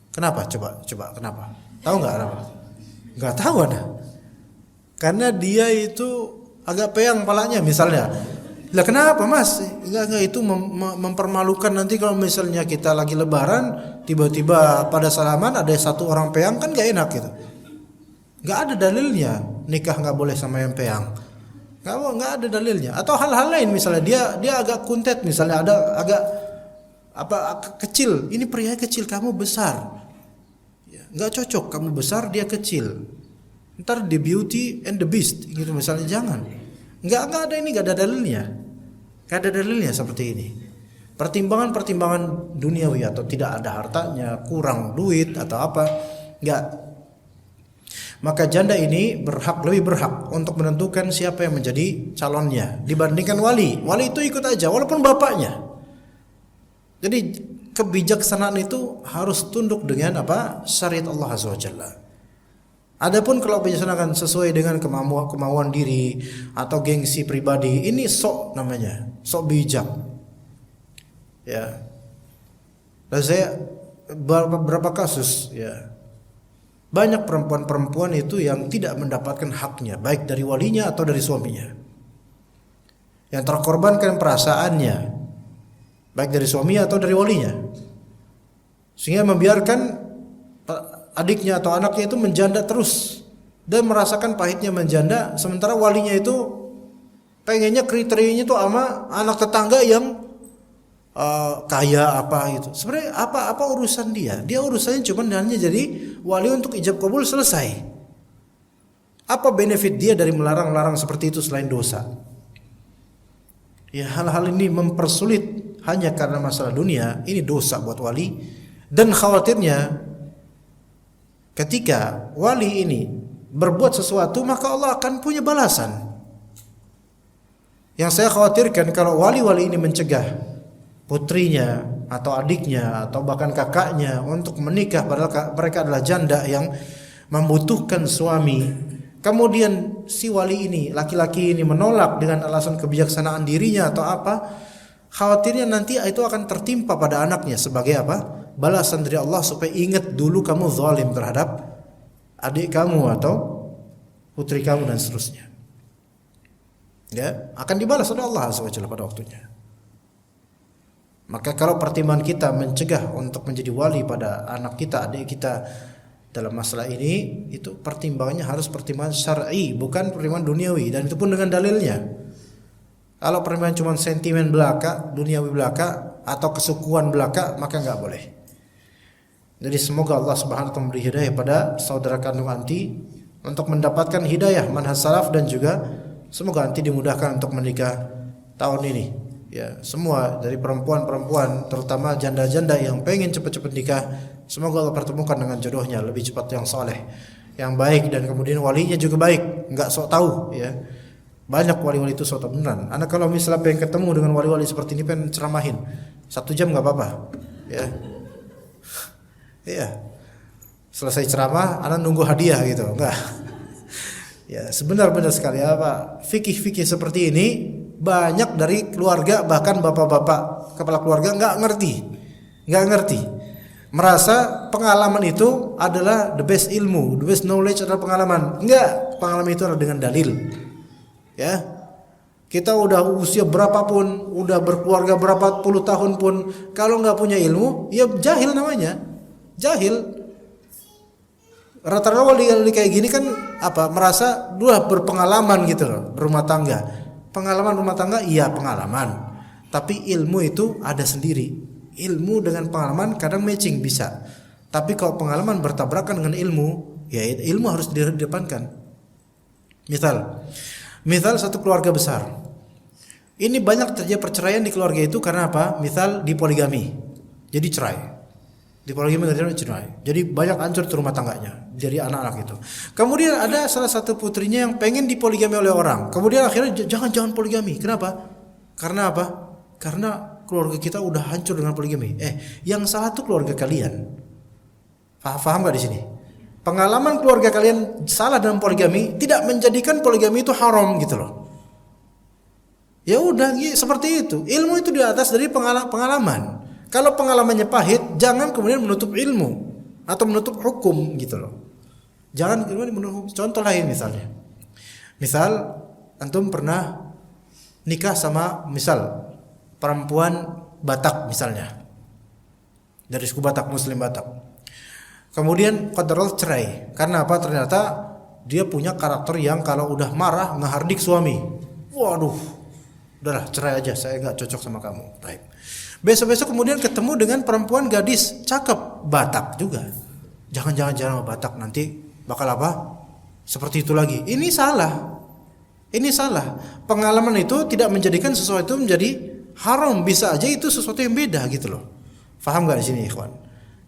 A: Kenapa? Coba kenapa? Tahu nggak kenapa? Nggak tahu ada. Karena dia itu agak peyang palanya misalnya. Lah kenapa mas? Enggak itu mempermalukan nanti kalau misalnya kita lagi lebaran tiba-tiba pada salaman ada satu orang peyang, kan nggak enak gitu. Nggak ada dalilnya nikah nggak boleh sama yang peyang. Nggak ada dalilnya. Atau hal-hal lain misalnya dia agak kuntet misalnya, ada agak kecil. Ini pria kecil, kamu besar. Ya, nggak cocok, kamu besar dia kecil. Ntar The Beauty and the Beast gitu misalnya, jangan. Nggak ada ini, nggak ada dalilnya. Nggak ada dalilnya seperti ini. Pertimbangan duniawi atau tidak ada hartanya, kurang duit atau apa, nggak. Maka janda ini lebih berhak untuk menentukan siapa yang menjadi calonnya dibandingkan wali. Wali itu ikut aja walaupun bapaknya. Jadi kebijaksanaan itu harus tunduk dengan syariat Allah Azza wa Jalla. Adapun kalau bijaksanaan sesuai dengan kemauan diri atau gengsi pribadi, ini sok namanya, sok bijak. Ya. Dan saya beberapa kasus ya Banyak perempuan-perempuan itu yang tidak mendapatkan haknya, baik dari walinya atau dari suaminya. Yang terkorbankan perasaannya, baik dari suaminya atau dari walinya. Sehingga membiarkan adiknya atau anaknya itu menjanda terus dan merasakan pahitnya menjanda, sementara walinya itu pengennya kriterianya itu sama anak tetangga yang kaya apa gitu. Sebenarnya apa urusan dia? Dia urusannya cuma hanya jadi wali untuk ijab kabul, selesai. Apa benefit dia dari melarang-larang seperti itu selain dosa? Ya, hal-hal ini mempersulit hanya karena masalah dunia, ini dosa buat wali. Dan khawatirnya ketika wali ini berbuat sesuatu, maka Allah akan punya balasan. Yang saya khawatirkan kalau wali-wali ini mencegah putrinya atau adiknya atau bahkan kakaknya untuk menikah padahal mereka adalah janda yang membutuhkan suami. Kemudian si wali ini, laki-laki ini menolak dengan alasan kebijaksanaan dirinya atau apa, khawatirnya nanti itu akan tertimpa pada anaknya sebagai apa? Balasan dari Allah supaya ingat dulu kamu zalim terhadap adik kamu atau putri kamu dan seterusnya. Ya, akan dibalas oleh Allah SWT pada waktunya. Maka kalau pertimbangan kita mencegah untuk menjadi wali pada anak kita, adik kita dalam masalah ini, itu pertimbangannya harus pertimbangan syar'i, bukan pertimbangan duniawi, dan itu pun dengan dalilnya. Kalau pertimbangan cuma sentimen belaka, duniawi belaka atau kesukuan belaka, maka enggak boleh. Jadi semoga Allah Subhanahu wa taala memberi hidayah pada saudara kandung anti untuk mendapatkan hidayah manhaj salaf, dan juga semoga anti dimudahkan untuk menikah tahun ini. Ya, semua dari perempuan-perempuan, terutama janda-janda yang pengen cepat-cepat nikah, semoga Allah pertemukan dengan jodohnya lebih cepat, yang soleh, yang baik, dan kemudian walinya juga baik, enggak sok tahu ya. Banyak wali-wali itu sok tahu beneran. Anak kalau misalnya pengen ketemu dengan wali-wali seperti ini, pengen ceramahin 1 jam enggak apa-apa. Ya. Iya. Selesai ceramah, anak nunggu hadiah gitu, enggak. Ya, sebenar-benar sekali apa fikih-fikih seperti ini banyak dari keluarga, bahkan bapak-bapak kepala keluarga enggak ngerti. Merasa pengalaman itu adalah the best ilmu, the best knowledge adalah pengalaman. Enggak, pengalaman itu adalah dengan dalil. Ya. Kita udah usia berapapun, udah berkeluarga berapa puluh tahun pun, kalau enggak punya ilmu, ya jahil namanya. Jahil. Rata-rata wali kayak gini kan apa? Merasa udah berpengalaman gitu loh, berumah tangga. Pengalaman rumah tangga iya pengalaman, tapi ilmu itu ada sendiri. Ilmu dengan pengalaman kadang matching bisa, tapi kalau pengalaman bertabrakan dengan ilmu, ya ilmu harus didepankan. Misal satu keluarga besar, ini banyak terjadi perceraian di keluarga itu karena apa? Misal di poligami, jadi cerai. Di poligami cerai. Jadi banyak hancur rumah tangganya dari anak-anak itu. Kemudian ada salah satu putrinya yang pengen dipoligami oleh orang. Kemudian akhirnya jangan poligami. Kenapa? Karena apa? Karena keluarga kita udah hancur dengan poligami. Yang salah tuh keluarga kalian. Paham gak di sini? Pengalaman keluarga kalian salah dalam poligami tidak menjadikan poligami itu haram gitu loh. Ya udah seperti itu. Ilmu itu di atas dari pengalaman. Kalau pengalamannya pahit, jangan kemudian menutup ilmu atau menutup hukum gitu loh. Jangan kemudian menutup. Contoh lain misalnya. Misal antum pernah nikah sama misal perempuan Batak misalnya. Dari suku Batak, Muslim Batak. Kemudian qadarullah cerai. Karena apa? Ternyata dia punya karakter yang kalau udah marah ngehardik suami. Waduh. Udahlah cerai aja, saya enggak cocok sama kamu. Baik. Besok-besok kemudian ketemu dengan perempuan gadis cakep Batak juga. Jangan Batak, nanti bakal apa? Seperti itu lagi. Ini salah. Pengalaman itu tidak menjadikan sesuatu menjadi haram. Bisa aja itu sesuatu yang beda gitu loh. Faham gak di sini ikhwan?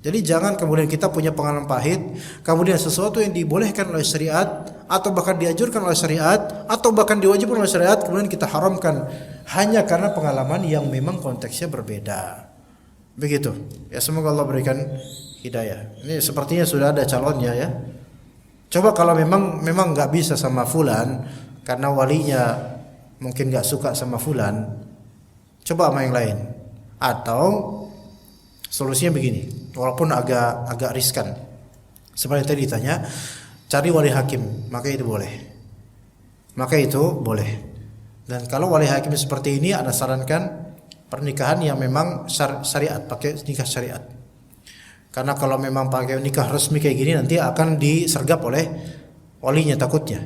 A: Jadi jangan kemudian kita punya pengalaman pahit, kemudian sesuatu yang dibolehkan oleh syariat atau bahkan dianjurkan oleh syariat atau bahkan diwajibkan oleh syariat kemudian kita haramkan hanya karena pengalaman yang memang konteksnya berbeda. Begitu. Ya semoga Allah berikan hidayah. Ini sepertinya sudah ada calonnya ya. Coba kalau memang enggak bisa sama fulan karena walinya mungkin enggak suka sama fulan, coba sama yang lain. Atau solusinya begini, walaupun agak riskan. Seperti tadi ditanya, cari wali hakim, maka itu boleh. Maka itu boleh. Dan kalau wali hakim seperti ini, Anda sarankan pernikahan yang memang syariat, pakai nikah syariat. Karena kalau memang pakai nikah resmi kayak gini nanti akan disergap oleh walinya takutnya.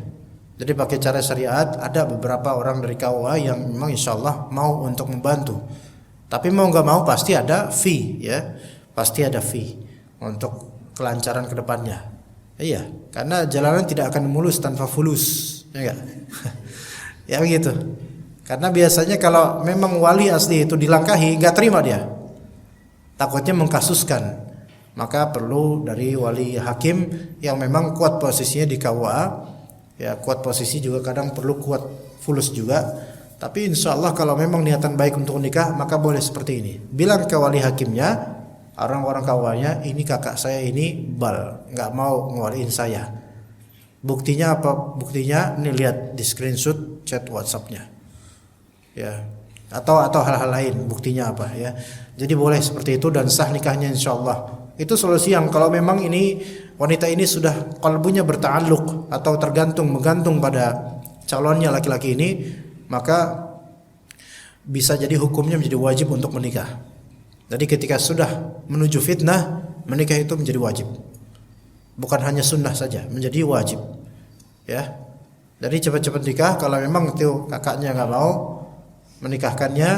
A: Jadi pakai cara syariat. Ada beberapa orang dari KUA yang memang insya Allah mau untuk membantu. Tapi mau nggak mau pasti ada fee, ya, pasti ada fee untuk kelancaran kedepannya. Iya, karena jalanan tidak akan mulus tanpa fulus, ya enggak? Ya begitu. Karena biasanya kalau memang wali asli itu dilangkahi, nggak terima dia, takutnya mengkasuskan. Maka perlu dari wali hakim yang memang kuat posisinya di KUA, ya kuat posisi juga kadang perlu kuat fulus juga. Tapi insya Allah kalau memang niatan baik untuk nikah, maka boleh seperti ini. Bilang ke wali hakimnya, orang-orang KUA-nya, ini kakak saya ini bal, nggak mau ngewaliin saya. Buktinya apa? Buktinya ini lihat di screenshot chat WhatsApp-nya, ya. Atau hal-hal lain. Buktinya apa? Ya. Jadi boleh seperti itu dan sah nikahnya insya Allah. Itu solusi yang kalau memang ini wanita ini sudah kalbunya berta'alluq atau menggantung pada calonnya laki-laki ini, maka bisa jadi hukumnya menjadi wajib untuk menikah. Jadi ketika sudah menuju fitnah, menikah itu menjadi wajib. Bukan hanya sunnah saja, menjadi wajib. Ya. Jadi cepat-cepat nikah. Kalau memang itu kakaknya nggak mau menikahkannya,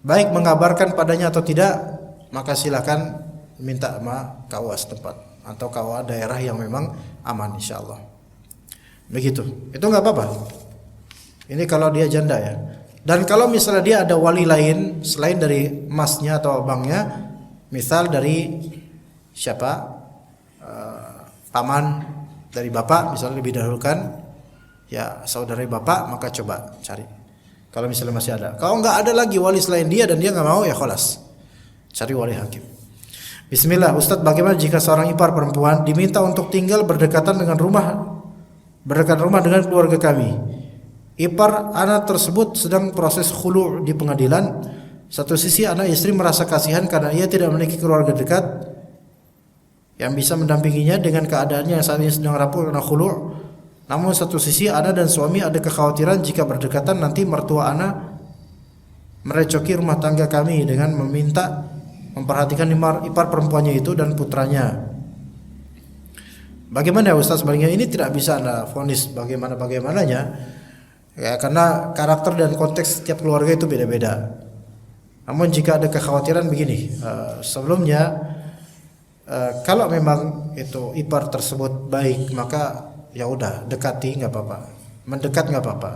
A: baik mengabarkan padanya atau tidak, maka silakan minta sama KUA setempat atau KUA daerah yang memang aman insyaallah. Begitu. Itu nggak apa-apa. Ini kalau dia janda ya. Dan kalau misalnya dia ada wali lain selain dari masnya atau abangnya, misal dari siapa, paman dari bapak misalnya lebih dahulukan, ya saudara bapak, maka coba cari. Kalau misalnya masih ada. Kalau nggak ada lagi wali selain dia dan dia nggak mau, ya kholas, cari wali hakim. Bismillah, Ustadz, bagaimana jika seorang ipar perempuan diminta untuk tinggal berdekatan rumah dengan keluarga kami? Ipar anak tersebut sedang proses khulu' di pengadilan. Satu sisi anak istri merasa kasihan karena ia tidak memiliki keluarga dekat yang bisa mendampinginya dengan keadaannya yang saat ini sedang rapuh karena khulu'. Namun satu sisi anak dan suami ada kekhawatiran jika berdekatan nanti mertua anak merecoki rumah tangga kami dengan meminta memperhatikan ipar perempuannya itu dan putranya. Bagaimana ya Ustaz? Sebenarnya ini tidak bisa Anda vonis bagaimananya, ya, karena karakter dan konteks setiap keluarga itu beda-beda. Namun jika ada kekhawatiran begini, sebelumnya kalau memang itu ipar tersebut baik, maka ya udah dekati, nggak apa-apa, mendekat nggak apa-apa.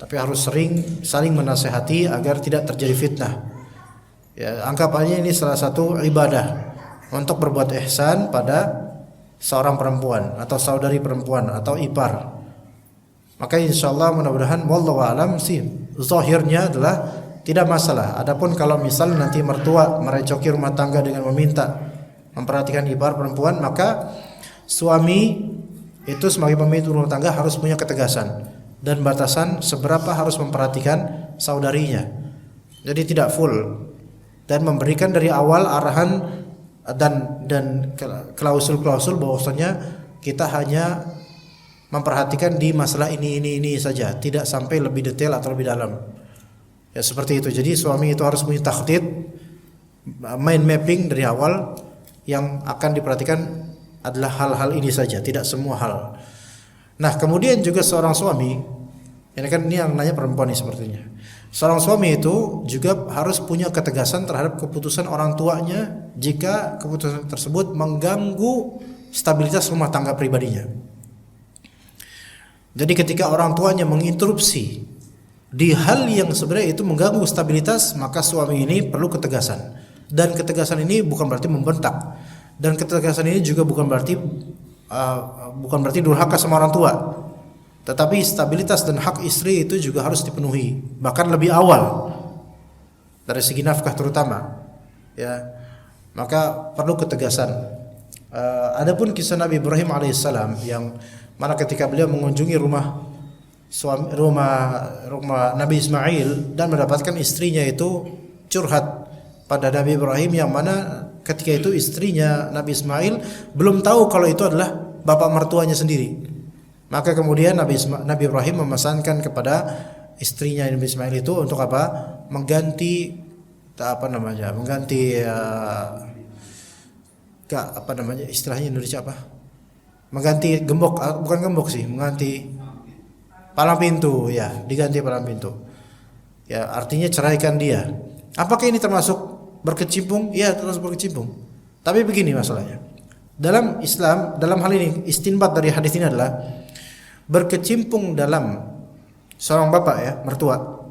A: Tapi harus saling menasehati agar tidak terjadi fitnah. Ya, anggapannya ini salah satu ibadah untuk berbuat ihsan pada seorang perempuan atau saudari perempuan atau ipar. Maka insyaallah mudah-mudahan wallahu a'lam sih zahirnya adalah tidak masalah. Adapun kalau misal nanti mertua merecoki rumah tangga dengan meminta memperhatikan ipar perempuan, maka suami itu sebagai pemimpin rumah tangga harus punya ketegasan dan batasan seberapa harus memperhatikan saudarinya. Jadi tidak full, dan memberikan dari awal arahan dan klausul-klausul bahwasanya kita hanya memperhatikan di masalah ini saja, tidak sampai lebih detail atau lebih dalam. Ya seperti itu. Jadi suami itu harus punya takhtid, mind mapping dari awal, yang akan diperhatikan adalah hal-hal ini saja, tidak semua hal. Nah, kemudian juga seorang suami, ini yang nanya perempuan nih sepertinya. Seorang suami itu juga harus punya ketegasan terhadap keputusan orang tuanya jika keputusan tersebut mengganggu stabilitas rumah tangga pribadinya. Jadi ketika orang tuanya menginterupsi di hal yang sebenarnya itu mengganggu stabilitas, maka suami ini perlu ketegasan. Dan ketegasan ini bukan berarti membentak. Dan ketegasan ini juga bukan berarti durhaka sama orang tua. Tetapi stabilitas dan hak istri itu juga harus dipenuhi, bahkan lebih awal dari segi nafkah terutama. Ya, maka perlu ketegasan. Adapun kisah Nabi Ibrahim alaihissalam yang mana ketika beliau mengunjungi rumah Nabi Ismail dan mendapatkan istrinya itu curhat pada Nabi Ibrahim, yang mana ketika itu istrinya Nabi Ismail belum tahu kalau itu adalah bapak mertuanya sendiri. Maka kemudian Nabi Ibrahim memesankan kepada istrinya Nabi Ismail itu untuk apa? Mengganti istilahnya Indonesia apa? Mengganti gembok, bukan gembok sih, mengganti palang pintu, ya, diganti palang pintu. Ya, artinya ceraikan dia. Apakah ini termasuk berkecimpung? Ya, termasuk berkecimpung. Tapi begini masalahnya. Dalam Islam, dalam hal ini istinbat dari hadis ini adalah berkecimpung dalam seorang bapak, ya, mertua.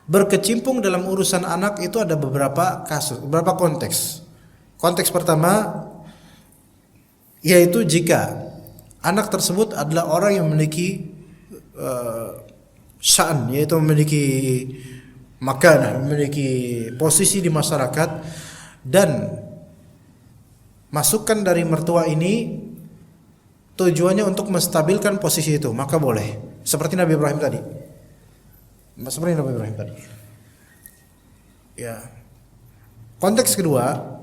A: Berkecimpung dalam urusan anak itu ada beberapa kasus, beberapa konteks. Konteks pertama yaitu jika anak tersebut adalah orang yang memiliki sya'an, yaitu memiliki makanah, memiliki posisi di masyarakat, dan masukan dari mertua ini tujuannya untuk menstabilkan posisi itu, maka boleh. Seperti Nabi Ibrahim tadi. Ya. Konteks kedua,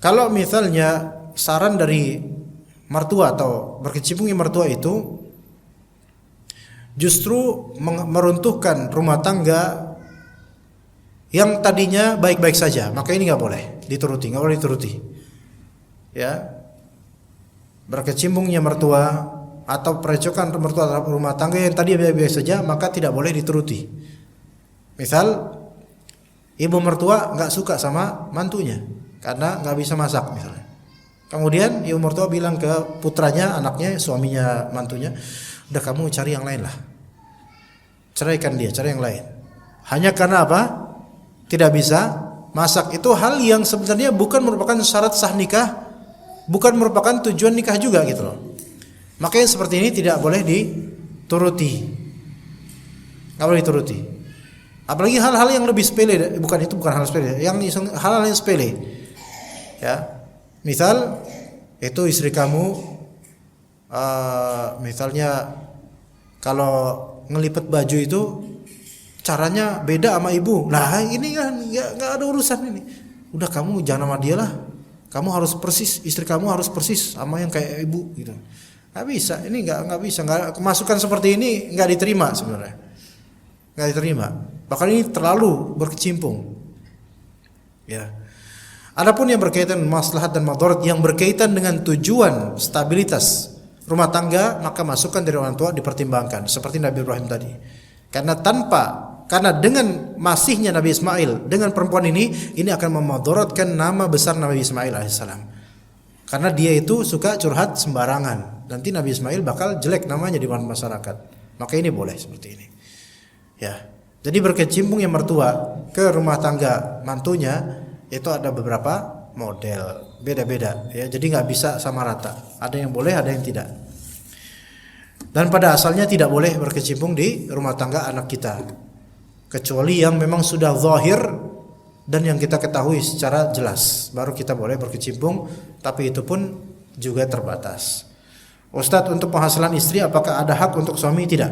A: kalau misalnya saran dari mertua atau berkecimpungnya mertua itu justru meruntuhkan rumah tangga yang tadinya baik-baik saja, maka ini nggak boleh dituruti. Ya, berkecimpungnya mertua atau perecokan mertua terhadap rumah tangga yang tadi baik-baik saja, maka tidak boleh dituruti. Misal ibu mertua nggak suka sama mantunya karena nggak bisa masak misalnya. Kemudian ibu mertua bilang ke putranya, anaknya, suaminya, mantunya, udah kamu cari yang lain lah, ceraikan dia, cari yang lain. Hanya karena apa? Tidak bisa masak. Itu hal yang sebenarnya bukan merupakan syarat sah nikah, bukan merupakan tujuan nikah juga gitu loh. Makanya seperti ini tidak boleh dituruti, nggak boleh dituruti. Apalagi hal-hal yang lebih sepele, bukan hal sepele, hal-hal yang sepele. Ya. Misal itu istri kamu misalnya kalau ngelipet baju itu caranya beda sama ibu. Nah, ini kan enggak ada urusan ini. Udah kamu jangan sama dia lah. Kamu harus persis, istri kamu harus persis sama yang kayak ibu gitu. Enggak bisa. Ini enggak bisa. Masukan seperti ini enggak diterima sebenarnya. Enggak diterima. Bahkan ini terlalu berkecimpung. Ya. Adapun yang berkaitan maslahat dan madarat yang berkaitan dengan tujuan stabilitas rumah tangga, maka masukan dari orang tua dipertimbangkan seperti Nabi Ibrahim tadi. Karena dengan masihnya Nabi Ismail dengan perempuan ini akan memadaratkan nama besar Nabi Ismail alaihissalam. Karena dia itu suka curhat sembarangan. Nanti Nabi Ismail bakal jelek namanya di masyarakat. Maka ini boleh seperti ini. Ya. Jadi berkecimpung yang mertua ke rumah tangga mantunya itu ada beberapa model, beda-beda ya. Jadi nggak bisa sama rata. Ada yang boleh, ada yang tidak. Dan pada asalnya tidak boleh berkecimpung di rumah tangga anak kita, kecuali yang memang sudah zahir dan yang kita ketahui secara jelas, baru kita boleh berkecimpung. Tapi itu pun juga terbatas. Ustadz, untuk penghasilan istri apakah ada hak untuk suami? Tidak.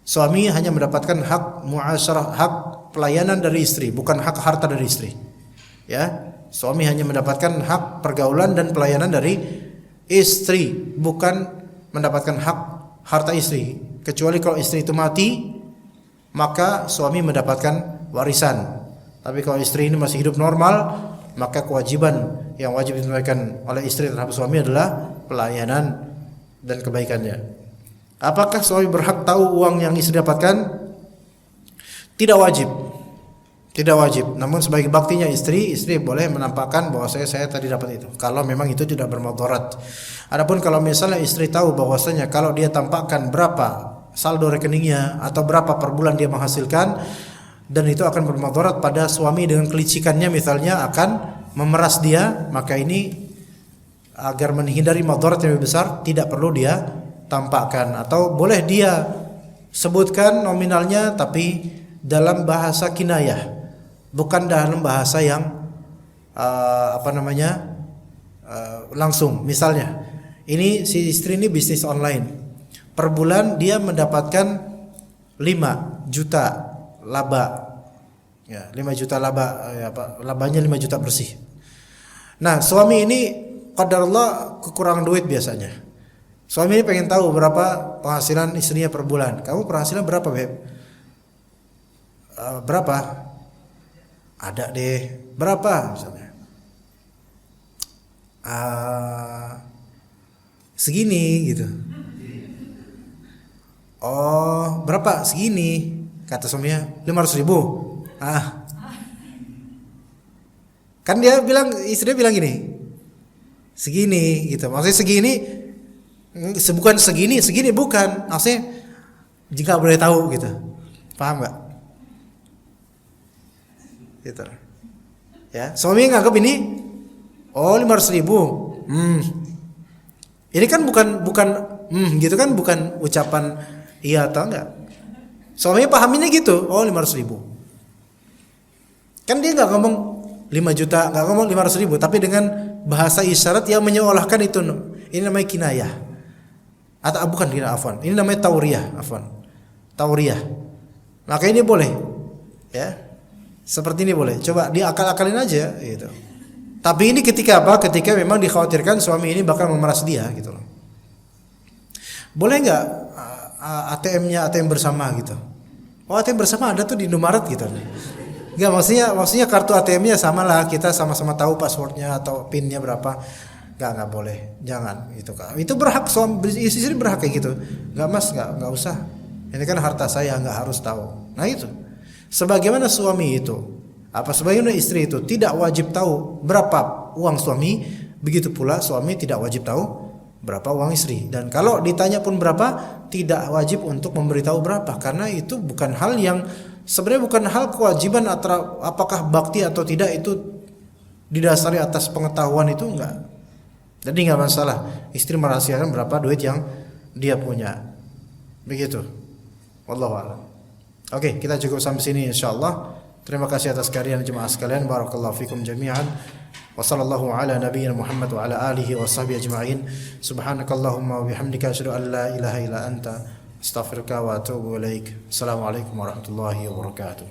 A: Suami hanya mendapatkan hak muasyarah, hak pelayanan dari istri, bukan hak harta dari istri. Ya, suami hanya mendapatkan hak pergaulan dan pelayanan dari istri, bukan mendapatkan hak harta istri. Kecuali kalau istri itu mati, maka suami mendapatkan warisan. Tapi kalau istri ini masih hidup normal, maka kewajiban yang wajib ditunaikan oleh istri terhadap suami adalah pelayanan dan kebaikannya. Apakah suami berhak tahu uang yang istri dapatkan? Tidak wajib. Tidak wajib. Namun sebagai baktinya istri boleh menampakkan bahwa saya tadi dapat itu. Kalau memang itu tidak bermudarat. Adapun kalau misalnya istri tahu bahwasanya kalau dia tampakkan berapa saldo rekeningnya atau berapa per bulan dia menghasilkan, dan itu akan bermudarat pada suami dengan kelicikannya misalnya akan memeras dia, maka ini agar menghindari mudarat yang lebih besar tidak perlu dia tampakkan, atau boleh dia sebutkan nominalnya tapi dalam bahasa kinayah, bukan dalam bahasa yang langsung. Misalnya, ini si istri ini bisnis online, per bulan dia mendapatkan 5 juta laba, Ya, 5 juta laba, labanya 5 juta bersih. Nah, suami ini qadarullah kekurangan duit biasanya. Suami ini pengen tahu berapa penghasilan istrinya per bulan. Kamu penghasilan berapa, Beb? Berapa? Ada deh. Berapa misalnya? Segini gitu. Oh, berapa? Segini. Kata suaminya, 500.000. Kan dia bilang, istrinya bilang gini, segini gitu. Maksudnya segini, bukan segini bukan. Maksudnya jika boleh tahu gitu. Paham nggak? Gitu. Ya, suami nganggap ini, oh 500.000. Ini kan bukan gitu kan, bukan ucapan iya atau enggak. Suaminya pahaminnya gitu, oh 500.000. Kan dia nggak ngomong 5 juta, nggak ngomong 500.000, tapi dengan bahasa isyarat yang menyeolahkan itu. Ini namanya kinayah. Atau bukan kinayah, afwan. Ini namanya tauriyah, afwan. Tauriyah. Maka ini boleh, ya. Seperti ini boleh. Coba diakal-akalin aja, gitu. Tapi ini ketika apa? Ketika memang dikhawatirkan suami ini bakal memeras dia, gitu loh. Boleh nggak ATM-nya ATM bersama gitu? Oh, ATM bersama ada tuh di Indomaret gitu. Enggak, maksudnya kartu ATM-nya sama lah, kita sama-sama tahu passwordnya atau PIN-nya berapa. Enggak boleh, jangan gitu kan. Itu berhak istri berhak kayak gitu. Enggak Mas, enggak usah. Ini kan harta saya, enggak harus tahu. Nah itu. Sebagaimana suami itu, sebagaimana istri itu tidak wajib tahu berapa uang suami, begitu pula suami tidak wajib tahu berapa uang istri. Dan kalau ditanya pun berapa, tidak wajib untuk memberitahu berapa, karena itu bukan hal yang sebenarnya bukan hal kewajiban antara apakah bakti atau tidak, itu didasari atas pengetahuan itu enggak. Jadi enggak masalah istri merahasiakan berapa duit yang dia punya. Begitu. Wallahu a'lam. Oke, kita cukup sampai sini insyaallah. Terima kasih atas kehadiran jemaah sekalian. Barakallahu fikum jami'an. Wa sallallahu ala nabiyyina Muhammad wa ala alihi wa sahbihi ajma'in. Subhanakallahumma wa bihamdika asyhadu an la ilaha illa anta astaghfiruka wa atubu ilaik. Assalamualaikum warahmatullahi wabarakatuh.